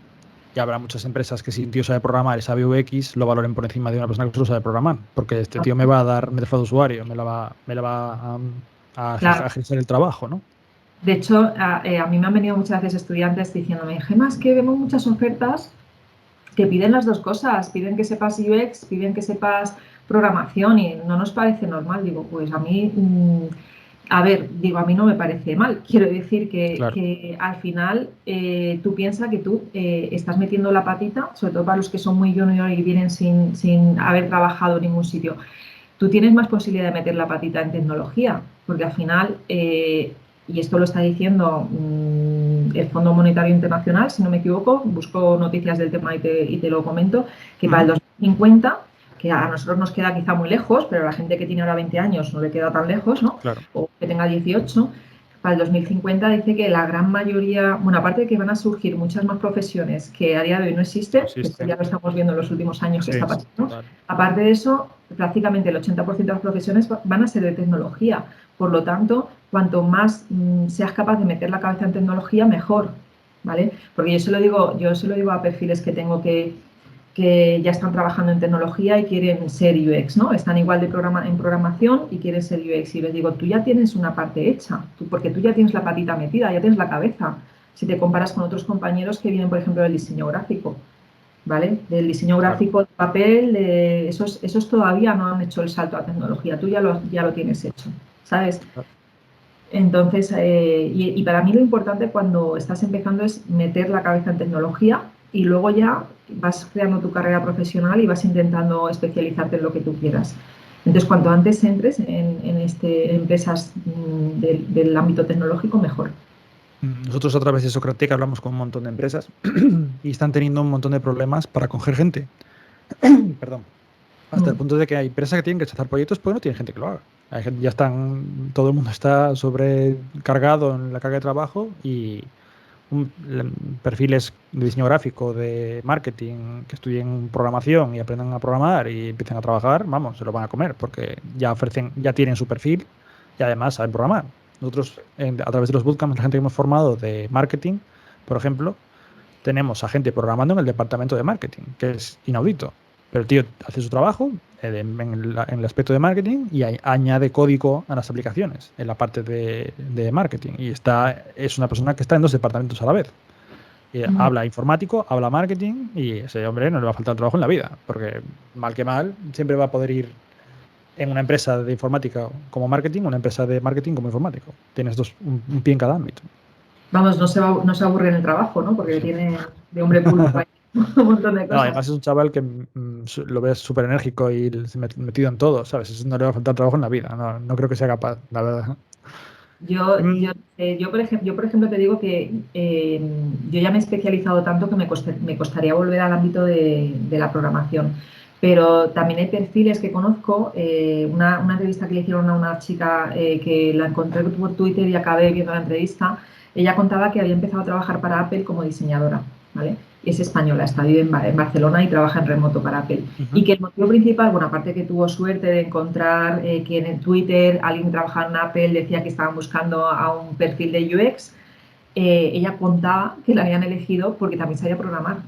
Y habrá muchas empresas que si un tío sabe programar y sabe UX, lo valoren por encima de una persona que solo sabe programar, porque este tío me va a dar interfaz de usuario, me la va a Claro. agilizar el trabajo, ¿no? De hecho, a mí me han venido muchas veces estudiantes diciéndome, Gemma, es que vemos muchas ofertas que piden las 2 cosas, piden que sepas UX, piden que sepas programación y no nos parece normal. Digo, pues a mí, a ver, digo, a mí no me parece mal. Quiero decir Claro. que al final tú piensas que tú estás metiendo la patita, sobre todo para los que son muy junior y vienen sin haber trabajado en ningún sitio. Tú tienes más posibilidad de meter la patita en tecnología, porque al final, y esto lo está diciendo el Fondo Monetario Internacional, si no me equivoco, busco noticias del tema y te lo comento, que para el 2050, que a nosotros nos queda quizá muy lejos, pero a la gente que tiene ahora 20 años no le queda tan lejos, ¿no? Claro. O que tenga 18, para el 2050 dice que la gran mayoría, bueno, aparte de que van a surgir muchas más profesiones que a día de hoy no existen, que esto ya lo estamos viendo en los últimos años que está pasando, aparte de eso, prácticamente el 80% de las profesiones van a ser de tecnología. Por lo tanto, cuanto más seas capaz de meter la cabeza en tecnología, mejor, ¿vale? Porque yo se lo digo a perfiles que tengo que ya están trabajando en tecnología y quieren ser UX, ¿no? Están igual en programación y quieren ser UX. Y les digo, tú ya tienes una parte hecha, porque tú ya tienes la patita metida, ya tienes la cabeza. Si te comparas con otros compañeros que vienen, por ejemplo, del diseño gráfico, ¿vale? Del diseño gráfico de papel, esos todavía no han hecho el salto a tecnología. Tú ya lo tienes hecho, ¿sabes? Entonces, y para mí lo importante cuando estás empezando es meter la cabeza en tecnología y luego ya vas creando tu carrera profesional y vas intentando especializarte en lo que tú quieras. Entonces, cuanto antes entres en empresas del ámbito tecnológico, mejor. Nosotros a través de Socratic hablamos con un montón de empresas y están teniendo un montón de problemas para coger gente. Perdón. Hasta el punto de que hay empresas que tienen que rechazar proyectos porque no tienen gente que lo haga. Hay gente, ya están, todo el mundo está sobrecargado en la carga de trabajo y perfiles de diseño gráfico, de marketing, que estudien programación y aprendan a programar y empiecen a trabajar, vamos, se lo van a comer porque ya ofrecen, ya tienen su perfil y además saben programar. Nosotros, a través de los bootcamps, la gente que hemos formado de marketing, por ejemplo, tenemos a gente programando en el departamento de marketing, que es inaudito. Pero el tío hace su trabajo en el aspecto de marketing y añade código a las aplicaciones en la parte de marketing. Y es una persona que está en dos departamentos a la vez. Y habla informático, habla marketing y ese hombre no le va a faltar trabajo en la vida, porque mal que mal siempre va a poder ir en una empresa de informática como marketing, una empresa de marketing como informático. Tienes un pie en cada ámbito. Vamos, no se aburre en el trabajo, ¿no? Porque tiene de hombre pulpo ahí un montón de No, cosas. además es un chaval que lo ves súper enérgico y metido en todo, ¿sabes? Eso no le va a faltar trabajo en la vida. No, no creo que sea capaz, la verdad. Yo, por ejemplo, te digo que yo ya me he especializado tanto que me costaría volver al ámbito de la programación. Pero también hay perfiles que conozco. Una entrevista que le hicieron a una chica que la encontré por Twitter y acabé viendo la entrevista. Ella contaba que había empezado a trabajar para Apple como diseñadora, ¿vale? Y es española, vive en Barcelona y trabaja en remoto para Apple. Y que el motivo principal, bueno, aparte que tuvo suerte de encontrar que en Twitter alguien que trabajaba en Apple decía que estaban buscando a un perfil de UX, ella contaba que la habían elegido porque también sabía programar.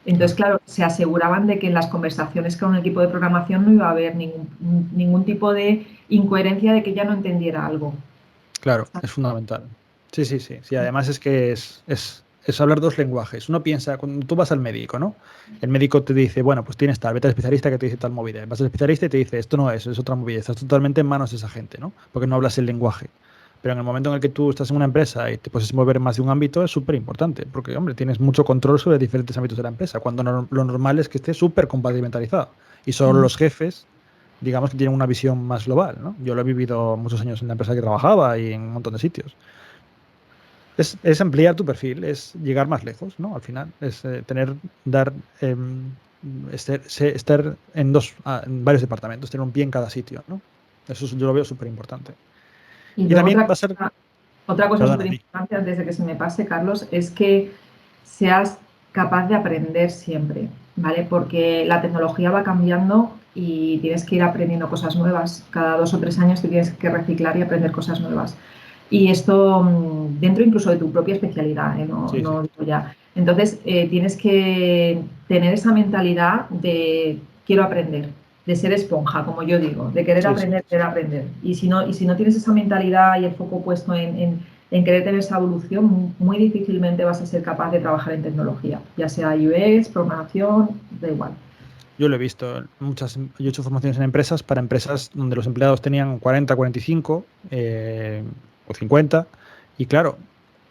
Entonces, claro, se aseguraban de que en las conversaciones con un equipo de programación no iba a haber ningún tipo de incoherencia de que ella no entendiera algo. Claro, es fundamental. Sí, sí, sí. Sí, además es que es hablar dos lenguajes. Uno piensa, cuando tú vas al médico, ¿no? El médico te dice, bueno, pues tienes tal, vete al especialista que te dice tal movida. Vas al especialista y te dice, esto no es otra movida. Estás totalmente en manos de esa gente, ¿no? Porque no hablas el lenguaje. Pero en el momento en el que tú estás en una empresa y te puedes mover en más de un ámbito, es súper importante. Porque, hombre, tienes mucho control sobre diferentes ámbitos de la empresa. Cuando lo normal es que esté súper compartimentalizado. Y solo los jefes digamos que tienen una visión más global, ¿no? Yo lo he vivido muchos años en la empresa que trabajaba y en un montón de sitios. Es ampliar tu perfil, es llegar más lejos, ¿no? Al final, es estar en varios departamentos, tener un pie en cada sitio, ¿no? Eso yo lo veo súper importante. Y Y luego también va a ser... otra cosa Perdona, súper Vic. importante antes de que se me pase, Carlos, es que seas capaz de aprender siempre, ¿vale? Porque la tecnología va cambiando y tienes que ir aprendiendo cosas nuevas. Cada 2 o 3 años te tienes que reciclar y aprender cosas nuevas. Y esto dentro incluso de tu propia especialidad, ¿eh? No, Sí, sí. no digo ya. Entonces, tienes que tener esa mentalidad de quiero aprender, de ser esponja, como yo digo, de Sí, sí. querer aprender. Y si no tienes esa mentalidad y el foco puesto en querer tener esa evolución, muy difícilmente vas a ser capaz de trabajar en tecnología, ya sea UX, programación, da igual. Yo lo he visto. Yo he hecho formaciones en empresas para empresas donde los empleados tenían 40, 45 o 50 y claro,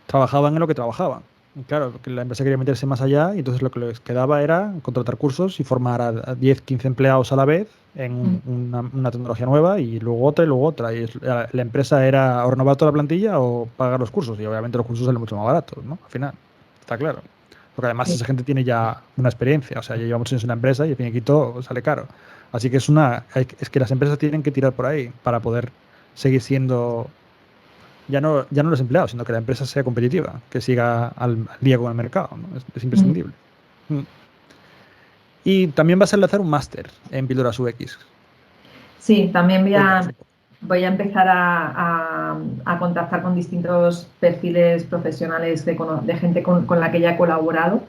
trabajaban en lo que trabajaban. Y claro, que la empresa quería meterse más allá y entonces lo que les quedaba era contratar cursos y formar a 10, 15 empleados a la vez en una tecnología nueva y luego otra y luego otra. Y la empresa era o renovar toda la plantilla o pagar los cursos y obviamente los cursos salen mucho más baratos, ¿no? Al final, está claro. Porque además Sí. esa gente tiene ya una experiencia, o sea, ya lleva muchos años en la empresa y el finiquito sale caro. Así que es que las empresas tienen que tirar por ahí para poder seguir siendo ya no los empleados, sino que la empresa sea competitiva, que siga al día con el mercado, ¿no? Es imprescindible. Mm. Y también vas a enlazar un máster en píldoras UX. Sí, también Cuéntanos un poco. voy a empezar a contactar con distintos perfiles profesionales de gente con la que ya he colaborado,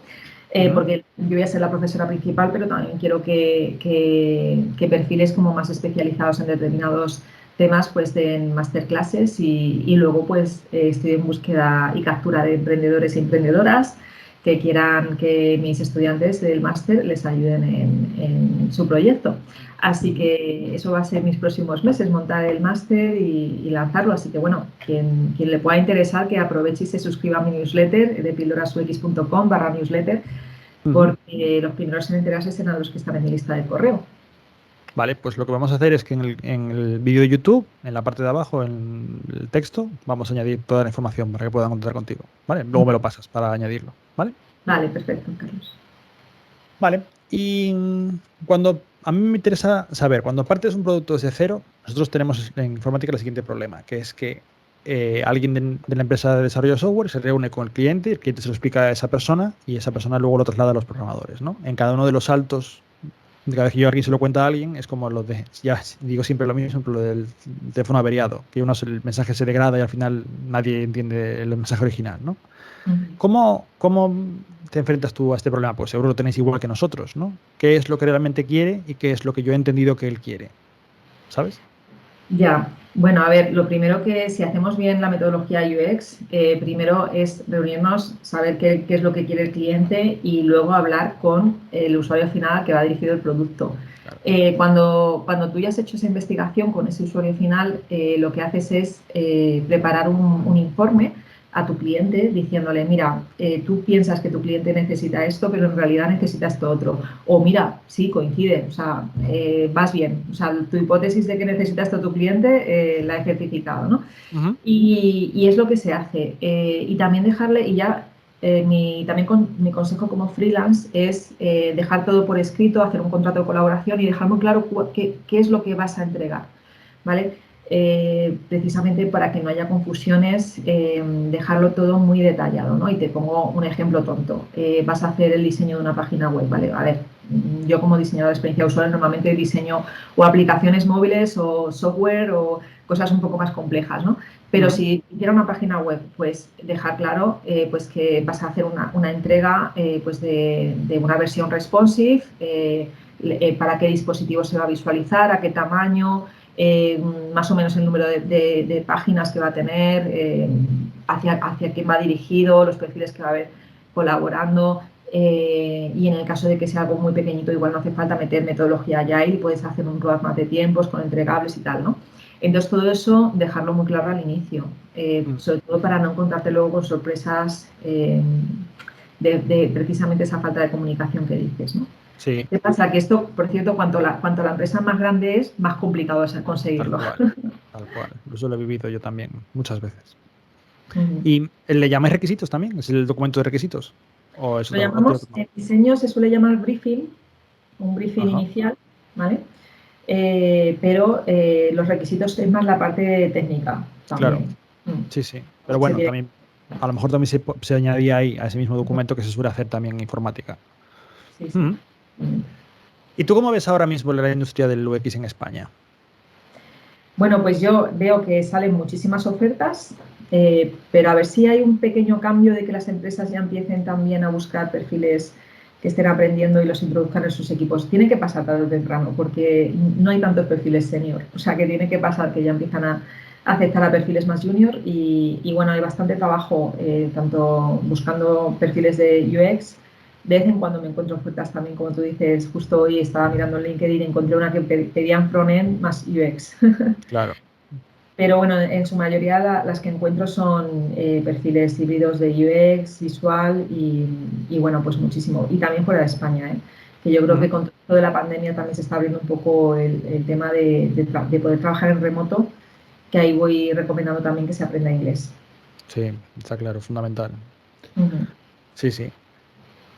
porque yo voy a ser la profesora principal, pero también quiero que perfiles como más especializados en determinados temas pues den masterclasses y luego pues estoy en búsqueda y captura de emprendedores y emprendedoras que quieran que mis estudiantes del máster les ayuden en su proyecto. Así que eso va a ser mis próximos meses, montar el máster y lanzarlo. Así que bueno, quien le pueda interesar que aproveche y se suscriba a mi newsletter de pildorasux.com/newsletter, porque los primeros en enterarse serán los que están en mi lista de correo. Vale, pues lo que vamos a hacer es que en el vídeo de YouTube, en la parte de abajo, en el texto, vamos a añadir toda la información para que puedan contactar contigo. ¿Vale? Luego me lo pasas para añadirlo. ¿Vale? Vale, perfecto, Carlos. Vale. Y cuando a mí me interesa saber, cuando partes un producto desde cero, nosotros tenemos en informática el siguiente problema, que es que alguien de la empresa de desarrollo de software se reúne con el cliente se lo explica a esa persona y esa persona luego lo traslada a los programadores, ¿no? En cada uno de los saltos, cada vez que yo alguien se lo cuenta a alguien, es como lo de, ya digo siempre lo mismo, lo del teléfono averiado, que el mensaje se degrada y al final nadie entiende el mensaje original, ¿no? ¿Cómo te enfrentas tú a este problema? Pues seguro lo tenéis igual que nosotros, ¿no? ¿Qué es lo que realmente quiere y qué es lo que yo he entendido que él quiere? ¿Sabes? Ya, bueno, a ver, lo primero que si hacemos bien la metodología UX, primero es reunirnos, saber qué es lo que quiere el cliente y luego hablar con el usuario final al que va dirigido el producto. Claro. Cuando tú ya has hecho esa investigación con ese usuario final, lo que haces es preparar un informe a tu cliente diciéndole, mira, tú piensas que tu cliente necesita esto, pero en realidad necesita esto otro. O mira, sí, coincide, o sea, vas bien. O sea, tu hipótesis de que necesita esto tu cliente la he certificado, ¿no? Uh-huh. Y es lo que se hace. Y también dejarle, y ya mi consejo como freelance es dejar todo por escrito, hacer un contrato de colaboración y dejar muy claro qué es lo que vas a entregar, ¿vale? Precisamente para que no haya confusiones, dejarlo todo muy detallado, ¿no? Y te pongo un ejemplo tonto. Vas a hacer el diseño de una página web, ¿vale? A ver, yo como diseñador de experiencia de usuario normalmente diseño o aplicaciones móviles o software o cosas un poco más complejas, ¿no? Pero si hiciera una página web, pues dejar claro pues que vas a hacer una entrega pues de una versión responsive, para qué dispositivo se va a visualizar, a qué tamaño, más o menos el número de páginas que va a tener, hacia quién va dirigido, los perfiles que va a haber colaborando. Y en el caso de que sea algo muy pequeñito, igual no hace falta meter metodología Agile, puedes hacer un roadmap de tiempos con entregables y tal, ¿no? Entonces, todo eso, dejarlo muy claro al inicio, sobre todo para no encontrarte luego con sorpresas de precisamente esa falta de comunicación que dices, ¿no? Sí. ¿Qué pasa? Que esto, por cierto, cuanto la empresa más grande es, más complicado es Tal conseguirlo. cual, tal cual. Eso lo he vivido yo también muchas veces. Uh-huh. ¿Y le llamáis requisitos también? ¿Es el documento de requisitos? ¿O es Lo otro llamamos, nombre? en diseño se suele llamar briefing, un briefing Ajá. inicial, ¿vale? Pero los requisitos es más la parte técnica Claro, también. sí, sí. Pero bueno, también a lo mejor también se añadía ahí a ese mismo documento que se suele hacer también en informática. Sí, sí. Mm. ¿Y tú cómo ves ahora mismo la industria del UX en España? Bueno, pues yo veo que salen muchísimas ofertas, pero a ver si hay un pequeño cambio de que las empresas ya empiecen también a buscar perfiles que estén aprendiendo y los introduzcan en sus equipos. Tiene que pasar tarde o temprano, porque no hay tantos perfiles senior. O sea, que tiene que pasar que ya empiezan a aceptar a perfiles más junior y bueno, hay bastante trabajo, tanto buscando perfiles de UX. De vez en cuando me encuentro ofertas también, como tú dices, justo hoy estaba mirando en LinkedIn y encontré una que pedían front-end más UX. Claro. Pero bueno, en su mayoría las que encuentro son perfiles híbridos de UX, visual y bueno, pues muchísimo. Y también fuera de España, ¿eh? Que yo creo que con todo de la pandemia también se está abriendo un poco el tema de poder trabajar en remoto, que ahí voy recomendando también que se aprenda inglés. Sí, está claro, fundamental. Uh-huh. Sí, sí.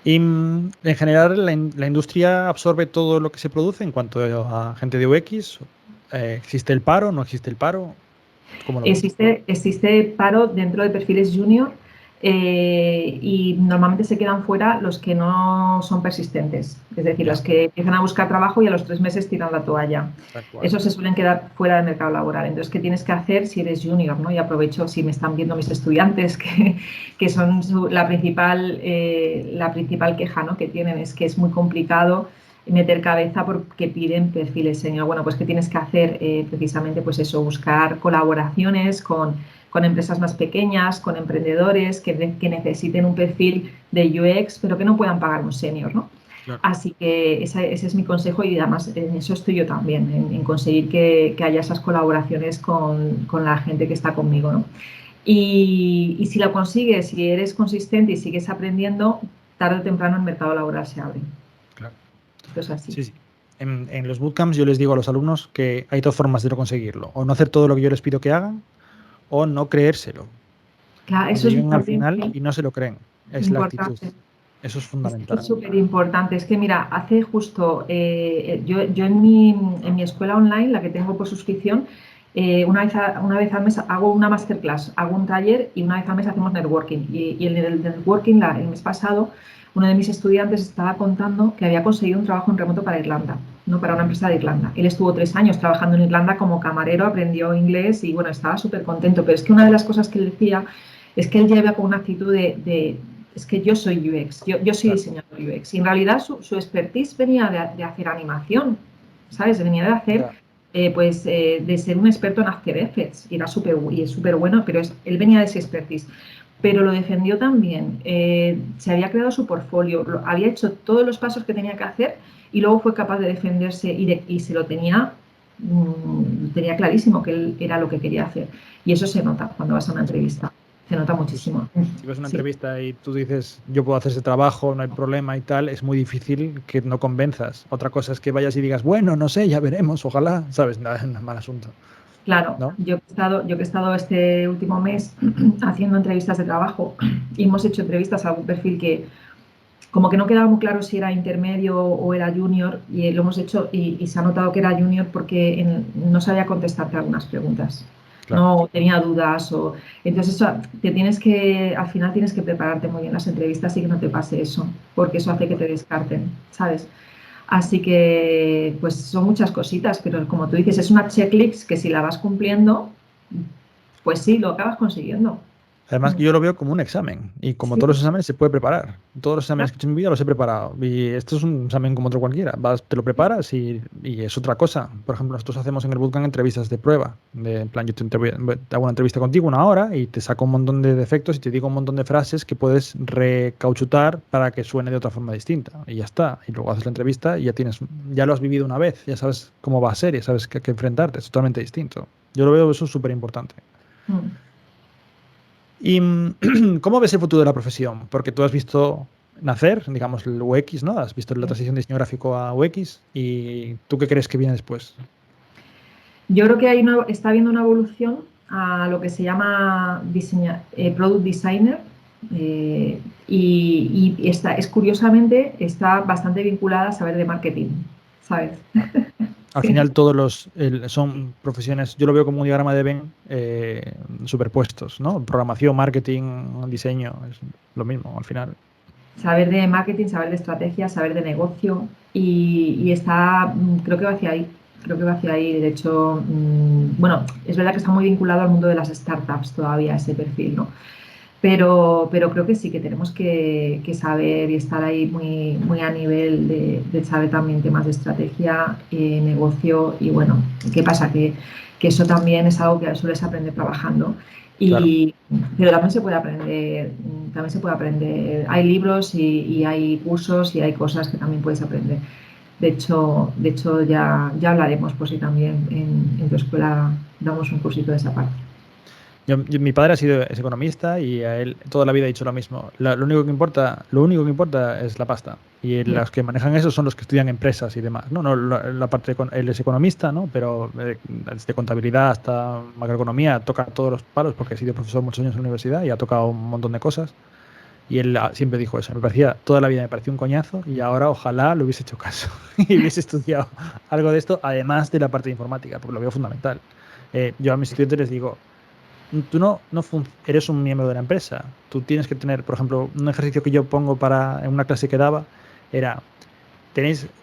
Y en general la industria absorbe todo lo que se produce en cuanto a gente de UX. ¿Existe el paro? ¿No existe el paro? ¿Cómo lo ves? Existe paro dentro de perfiles junior, y normalmente se quedan fuera los que no son persistentes, es decir, Ya, los que empiezan a buscar trabajo y a los 3 meses tiran la toalla. tal cual. Esos se suelen quedar fuera del mercado laboral. Entonces, ¿qué tienes que hacer si eres junior, ¿no? Y aprovecho si me están viendo mis estudiantes, que son la principal queja, ¿no?, que tienen, es que es muy complicado meter cabeza porque piden perfiles senior. Bueno, pues ¿qué tienes que hacer? Precisamente pues eso, buscar colaboraciones con empresas más pequeñas, con emprendedores que necesiten un perfil de UX, pero que no puedan pagar un senior, ¿no? Claro. Así que ese es mi consejo y además en eso estoy yo también, en conseguir que haya esas colaboraciones con la gente que está conmigo, ¿no? Y si lo consigues, si eres consistente y sigues aprendiendo, tarde o temprano el mercado laboral se abre. Claro. Esto es así. Sí, sí. En los bootcamps yo les digo a los alumnos que hay dos formas de no conseguirlo. O no hacer todo lo que yo les pido que hagan, o no creérselo. Claro, Cuando eso es lleguen al también final muy y no se lo creen. Es la actitud. importante. Eso es Es que es fundamental. súper importante. Es que, mira, hace justo, yo en mi escuela online, la que tengo por suscripción, una vez al mes hago una masterclass, hago un taller y una vez al mes hacemos networking. Y en el networking, el mes pasado, uno de mis estudiantes estaba contando que había conseguido un trabajo en remoto para Irlanda, no para una empresa de Irlanda. Él estuvo 3 años trabajando en Irlanda como camarero, aprendió inglés y bueno, estaba súper contento. Pero es que una de las cosas que él decía es que él lleva con una actitud es que yo soy UX, yo soy Claro. diseñador UX. Y en realidad su expertise venía de hacer animación, ¿sabes? Venía de hacer, Ya. de ser un experto en After Effects. Y, y es súper bueno, pero él venía de ese expertise. Pero lo defendió también. Se había creado su portfolio, había hecho todos los pasos que tenía que hacer y luego fue capaz de defenderse y se lo tenía clarísimo que él era lo que quería hacer. Y eso se nota cuando vas a una entrevista. Se nota muchísimo. Si ves una Sí. entrevista y tú dices, yo puedo hacer ese trabajo, no hay problema y tal, es muy difícil que no convenzas. Otra cosa es que vayas y digas, bueno, no sé, ya veremos, ojalá, ¿sabes? No, es un mal asunto, Claro, ¿no? yo que he estado este último mes haciendo entrevistas de trabajo y hemos hecho entrevistas a un perfil que como que no quedaba muy claro si era intermedio o era junior y lo hemos hecho y se ha notado que era junior porque no sabía contestarte algunas preguntas, Claro. no tenía dudas o entonces al final tienes que prepararte muy bien las entrevistas y que no te pase eso, porque eso hace que te descarten, ¿sabes? Así que, pues son muchas cositas, pero como tú dices, es una checklist que si la vas cumpliendo, pues sí, lo acabas consiguiendo. Además, Mm. que yo lo veo como un examen y como Sí, todos los exámenes se puede preparar. Todos los exámenes claro, que he hecho en mi vida los he preparado y esto es un examen como otro cualquiera. Te lo preparas y es otra cosa. Por ejemplo, nosotros hacemos en el bootcamp entrevistas de prueba. En plan, yo te hago una entrevista contigo 1 hora y te saco un montón de defectos y te digo un montón de frases que puedes recauchutar para que suene de otra forma distinta. Y ya está. Y luego haces la entrevista y ya lo has vivido una vez, ya sabes cómo va a ser, ya sabes que enfrentarte. Es totalmente distinto. Yo lo veo eso súper importante. mm. ¿Y cómo ves el futuro de la profesión? Porque tú has visto nacer, digamos, el UX, ¿no? Has visto la Sí. transición de diseño gráfico a UX. ¿Y tú qué crees que viene después? Yo creo que está habiendo una evolución a lo que se llama product designer curiosamente está bastante vinculada a saber de marketing, ¿sabes? Claro. Al final son profesiones, yo lo veo como un diagrama de Venn superpuestos, ¿no? Programación, marketing, diseño, es lo mismo al final. Saber de marketing, saber de estrategia, saber de negocio creo que va hacia ahí. Creo que va hacia ahí. De hecho, bueno, es verdad que está muy vinculado al mundo de las startups todavía ese perfil, ¿no? Pero creo que sí, que tenemos que saber y estar ahí muy, muy a nivel de saber también temas de estrategia, negocio y bueno, ¿qué pasa? Que eso también es algo que sueles aprender trabajando. Claro. Y, pero también se puede aprender. Hay libros y hay cursos y hay cosas que también puedes aprender. De hecho ya hablaremos, pues si también en tu escuela damos un cursito de esa parte. Mi padre es economista y a él toda la vida ha dicho lo mismo. Lo único que importa es la pasta. Y Sí, los que manejan eso son los que estudian empresas y demás. No, no, la parte él es economista, ¿no? Pero desde contabilidad hasta macroeconomía toca todos los palos porque ha sido profesor muchos años en la universidad y ha tocado un montón de cosas. Y él siempre dijo eso. Toda la vida me pareció un coñazo y ahora ojalá le hubiese hecho caso y hubiese estudiado algo de esto, además de la parte de informática, porque lo veo fundamental. Yo a mis estudiantes les digo, tú eres un miembro de la empresa. Tú tienes que tener, por ejemplo, un ejercicio que yo pongo en una clase que daba era,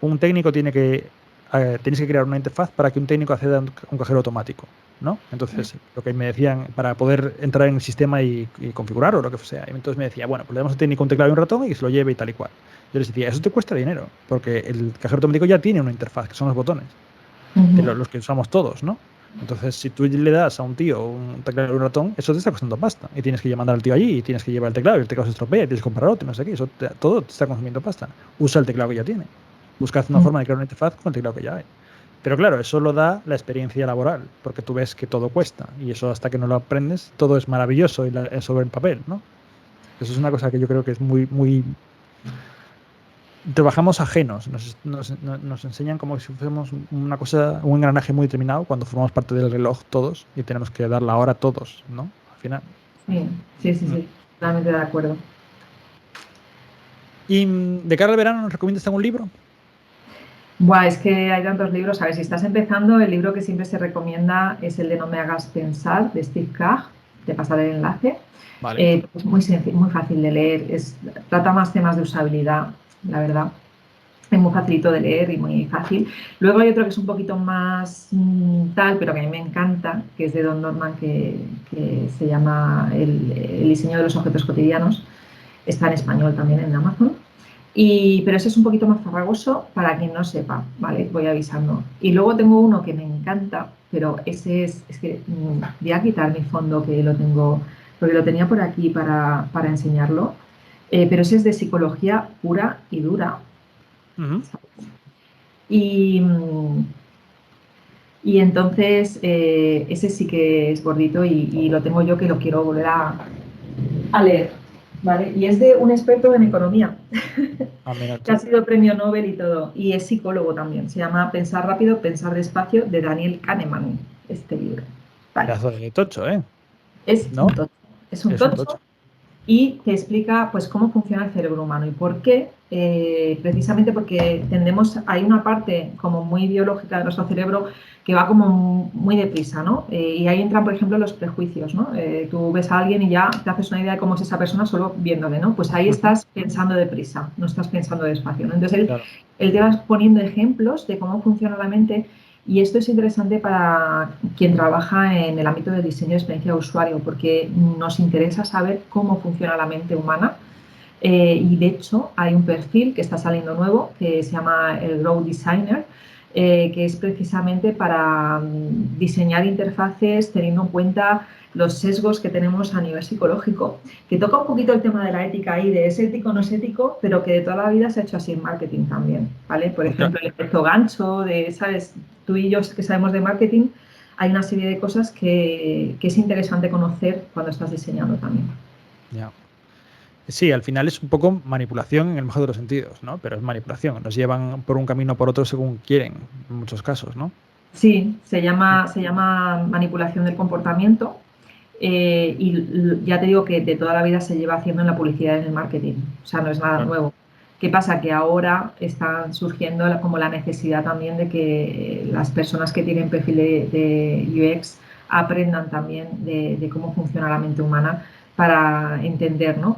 un técnico tenéis que crear una interfaz para que un técnico acceda a un cajero automático, ¿no? Entonces, lo que me decían, para poder entrar en el sistema y configurar o lo que sea, y entonces me decía, bueno, pues le damos al técnico un teclado y un ratón y que se lo lleve y tal y cual. Yo les decía, eso te cuesta dinero, porque el cajero automático ya tiene una interfaz, que son los botones de ujú, los que usamos todos, ¿no? Entonces, si tú le das a un tío un teclado y un ratón, eso te está costando pasta. Y tienes que mandar al tío allí, y tienes que llevar el teclado, y el teclado se estropea, y tienes que comprar otro, no sé qué. Todo te está consumiendo pasta. Usa el teclado que ya tiene. Busca una ujú. forma de crear una interfaz con el teclado que ya hay. Pero claro, eso lo da la experiencia laboral, porque tú ves que todo cuesta. Y eso hasta que no lo aprendes, todo es maravilloso es sobre el papel, ¿no? Eso es una cosa que yo creo que es muy, muy trabajamos ajenos, nos enseñan como si fuésemos una cosa, un engranaje muy determinado cuando formamos parte del reloj todos y tenemos que dar la hora todos, ¿no? Al final. Sí, sí, sí, Mm. sí, totalmente de acuerdo. Y de cara al verano, ¿nos recomiendas algún libro? Buah, es que hay tantos libros. A ver, si estás empezando, el libro que siempre se recomienda es el de No me hagas pensar, de Steve Krug. Te pasaré el enlace. Vale. Es muy sencillo, muy fácil de leer. Trata más temas de usabilidad, la verdad. Es muy facilito de leer y muy fácil. Luego hay otro que es un poquito más tal, pero que a mí me encanta, que es de Don Norman, que se llama el diseño de los objetos cotidianos. Está en español también en Amazon. Pero ese es un poquito más farragoso para quien no sepa, ¿vale? Voy avisando. Y luego tengo uno que me encanta, pero ese es que voy a quitar mi fondo que lo tengo, porque lo tenía por aquí para enseñarlo. Pero ese es de psicología pura y dura. Ujú. Y, y entonces ese sí que es gordito y lo tengo yo que lo quiero volver a leer, ¿vale? Y es de un experto en economía, Ah, mira que ha tú. sido premio Nobel y todo, y es psicólogo también. Se llama Pensar rápido, pensar despacio, de Daniel Kahneman, este libro. Vale, Pedazo de tocho, ¿eh? es ¿No? un tocho. Es un Es un tocho tocho. y te explica pues cómo funciona el cerebro humano y por qué. Precisamente porque hay una parte como muy biológica de nuestro cerebro que va como muy deprisa, ¿no? Y ahí entran, por ejemplo, los prejuicios, ¿no? Tú ves a alguien y ya te haces una idea de cómo es esa persona solo viéndole, ¿no? Pues ahí Ujú. estás pensando deprisa, no estás pensando despacio, ¿no? Entonces Claro. él te va poniendo ejemplos de cómo funciona la mente y esto es interesante para quien trabaja en el ámbito del diseño de experiencia de usuario, porque nos interesa saber cómo funciona la mente humana. Y de hecho hay un perfil que está saliendo nuevo que se llama el Grow Designer, que es precisamente para diseñar interfaces teniendo en cuenta los sesgos que tenemos a nivel psicológico, que toca un poquito el tema de la ética ahí, de es ético o no es ético, pero que de toda la vida se ha hecho así en marketing también, ¿vale? Por Hostia. ejemplo, el efecto gancho, ¿sabes? Tú y yo que sabemos de marketing, hay una serie de cosas que es interesante conocer cuando estás diseñando también. Ya. Sí, al final es un poco manipulación en el mejor de los sentidos, ¿no? Pero es manipulación. Nos llevan por un camino o por otro según quieren, en muchos casos, ¿no? Sí, se llama manipulación del comportamiento ya te digo que de toda la vida se lleva haciendo en la publicidad y en el marketing, o sea, no es nada Claro. nuevo. ¿Qué pasa? Que ahora están surgiendo como la necesidad también de que las personas que tienen perfil de UX aprendan también de cómo funciona la mente humana para entender, ¿no?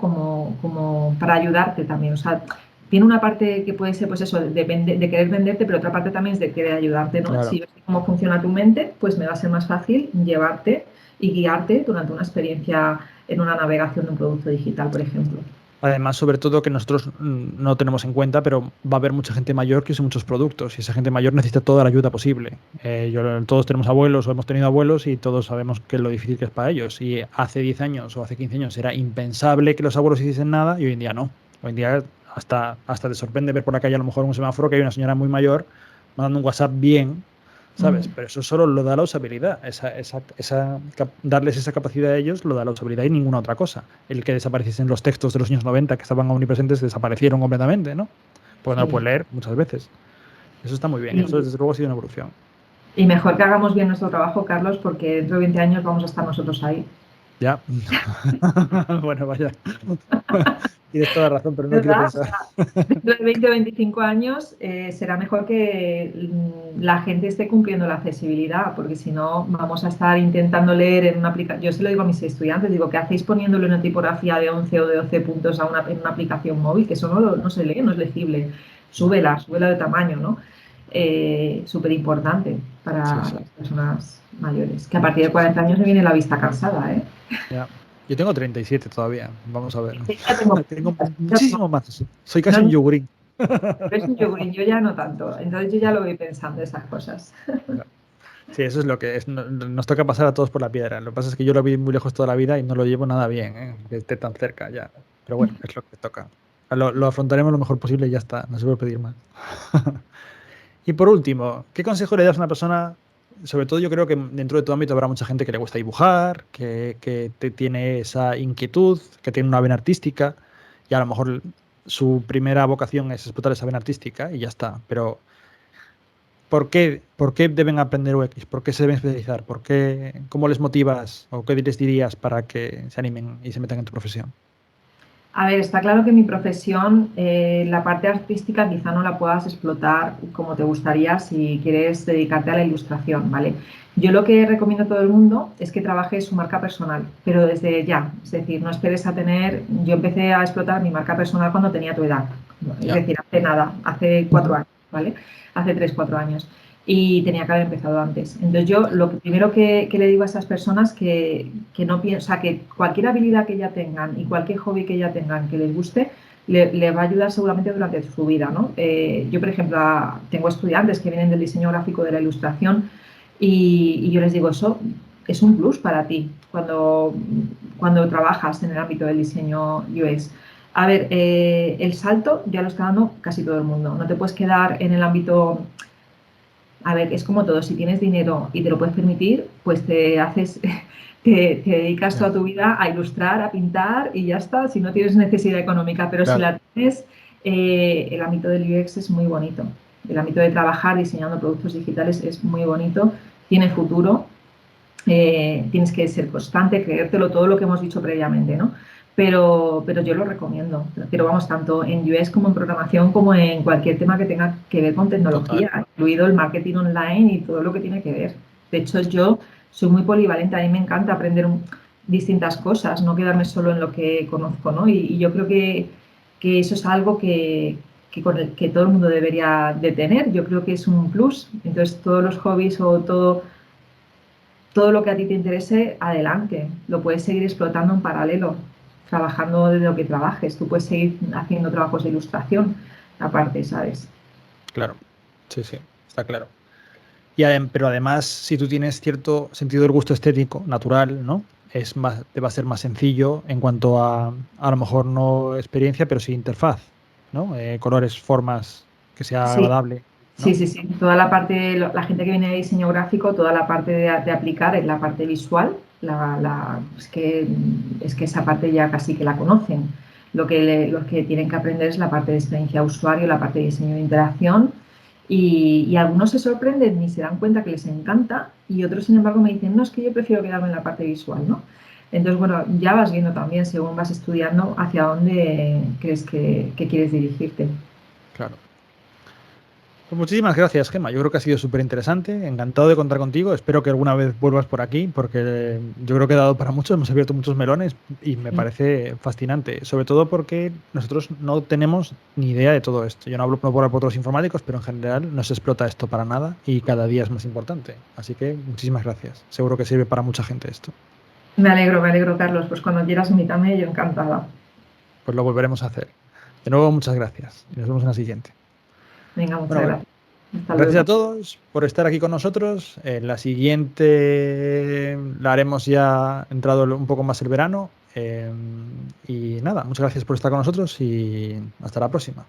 Para ayudarte también. O sea, tiene una parte que puede ser, pues eso, de querer venderte, pero otra parte también es de querer ayudarte, ¿no? Claro. Si yo sé cómo funciona tu mente, pues me va a ser más fácil llevarte y guiarte durante una experiencia en una navegación de un producto digital, por ejemplo. Además, sobre todo que nosotros no tenemos en cuenta, pero va a haber mucha gente mayor que use muchos productos y esa gente mayor necesita toda la ayuda posible. Todos tenemos abuelos o hemos tenido abuelos y todos sabemos que lo difícil que es para ellos. Y hace 10 años o hace 15 años era impensable que los abuelos hiciesen nada y hoy en día no. Hoy en día hasta te sorprende ver por la calle a lo mejor un semáforo que hay una señora muy mayor mandando un WhatsApp bien, ¿sabes? Mm. Pero eso solo lo da la usabilidad. Darles esa capacidad a ellos lo da la usabilidad y ninguna otra cosa. El que desapareciesen los textos de los años 90 que estaban omnipresentes desaparecieron completamente, ¿no? Porque no lo Sí. puedes leer muchas veces. Eso está muy bien. Eso Y, desde luego ha sido una evolución. y mejor que hagamos bien nuestro trabajo, Carlos, porque dentro de 20 años vamos a estar nosotros ahí. Ya. Bueno, vaya. Tienes toda la razón, pero no quiero ¿Verdad? O pensar. sea, dentro de 20 o 25 años será mejor que la gente esté cumpliendo la accesibilidad, porque si no vamos a estar intentando leer en una aplicación. Yo se lo digo a mis estudiantes, digo, ¿qué hacéis poniéndole una tipografía de 11 o de 12 puntos en una aplicación móvil? Que eso no se lee, no es legible. No. Súbela de tamaño, ¿no? Súper importante Sí, para sí. las personas mayores. Que a partir de Sí, sí. 40 años se viene la vista cansada, ¿eh? Ya. Yo tengo 37 todavía. Vamos a ver. Sí, ya tengo. Tengo Ya muchísimo más. Soy casi un no, yogurín. pero es un yogurín, yo ya no tanto. Entonces yo ya lo voy pensando esas cosas. Ya. Sí, eso es lo que es. Nos toca pasar a todos por la piedra. Lo que pasa es que yo lo vi muy lejos toda la vida y no lo llevo nada bien, ¿eh? Que esté tan cerca ya. Pero bueno, es lo que toca. Lo afrontaremos lo mejor posible y ya está. No se puede pedir más. Y por último, ¿qué consejo le das a una persona? Sobre todo yo creo que dentro de tu ámbito habrá mucha gente que le gusta dibujar, que tiene esa inquietud, que tiene una vena artística y a lo mejor su primera vocación es explotar esa vena artística y ya está. Pero ¿por qué deben aprender UX? ¿Por qué se deben especializar? ¿Cómo les motivas o qué les dirías para que se animen y se metan en tu profesión? A ver, está claro que mi profesión, la parte artística quizá no la puedas explotar como te gustaría si quieres dedicarte a la ilustración, ¿vale? Yo lo que recomiendo a todo el mundo es que trabaje su marca personal, pero desde ya, es decir, no esperes a tener, yo empecé a explotar mi marca personal cuando tenía tu edad, es Ya. decir, hace nada, hace 4 años, ¿vale? Hace 3, 4 años y tenía que haber empezado antes. Entonces yo lo primero que le digo a esas personas que no pienso, o sea, que cualquier habilidad que ya tengan y cualquier hobby que ya tengan que les guste, le va a ayudar seguramente durante su vida, ¿no? Yo, por ejemplo, tengo estudiantes que vienen del diseño gráfico, de la ilustración y yo les digo, eso es un plus para ti cuando trabajas en el ámbito del diseño UX. A ver, el salto ya lo está dando casi todo el mundo. No te puedes quedar en el ámbito. A ver, es como todo, si tienes dinero y te lo puedes permitir, pues te haces, te dedicas Ya. toda tu vida a ilustrar, a pintar y ya está, si no tienes necesidad económica, pero si Claro. la tienes, el ámbito del UX es muy bonito. El ámbito de trabajar diseñando productos digitales es muy bonito, tiene futuro, tienes que ser constante, creértelo, todo lo que hemos dicho previamente, ¿no? Pero yo lo recomiendo. Pero vamos, tanto en UX como en programación, como en cualquier tema que tenga que ver con Total. tecnología, incluido el marketing online y todo lo que tiene que ver. De hecho, yo soy muy polivalente, a mí me encanta aprender distintas cosas, no quedarme solo en lo que conozco, ¿no? Y yo creo que eso es algo con el que todo el mundo debería de tener. Yo creo que es un plus. Entonces, todos los hobbies o todo lo que a ti te interese, adelante. Lo puedes seguir explotando en paralelo, trabajando de lo que trabajes. Tú puedes seguir haciendo trabajos de ilustración aparte, ¿sabes? Claro. Sí, sí, está claro. Pero además, si tú tienes cierto sentido del gusto estético, natural, ¿no? Te va a ser más sencillo en cuanto a lo mejor no experiencia, pero sí interfaz, ¿no? Colores, formas, que sea Sí, agradable, sí, ¿no? sí, sí. Toda la parte, la gente que viene de diseño gráfico, toda la parte de aplicar es la parte visual. Es que esa parte ya casi que la conocen. Lo que tienen que aprender es la parte de experiencia de usuario, la parte de diseño de interacción. Y algunos se sorprenden y se dan cuenta que les encanta y otros, sin embargo, me dicen, no, es que yo prefiero quedarme en la parte visual, ¿no? Entonces, bueno, ya vas viendo también, según vas estudiando, hacia dónde crees que quieres dirigirte. Claro. Pues muchísimas gracias, Gemma. Yo creo que ha sido súper interesante. Encantado de contar contigo. Espero que alguna vez vuelvas por aquí, porque yo creo que he dado para mucho. Hemos abierto muchos melones y me parece fascinante. Sobre todo porque nosotros no tenemos ni idea de todo esto. Yo no hablo no por otros informáticos, pero en general no se explota esto para nada y cada día es más importante. Así que muchísimas gracias. Seguro que sirve para mucha gente esto. Me alegro, Carlos. Pues cuando quieras, invítame, yo encantada. Pues lo volveremos a hacer. De nuevo, muchas gracias. Y nos vemos en la siguiente. Venga, muchas Bueno, gracias. Hasta gracias a luego. todos por estar aquí con nosotros. La siguiente la haremos ya entrado un poco más el verano. Y nada, muchas gracias por estar con nosotros y hasta la próxima.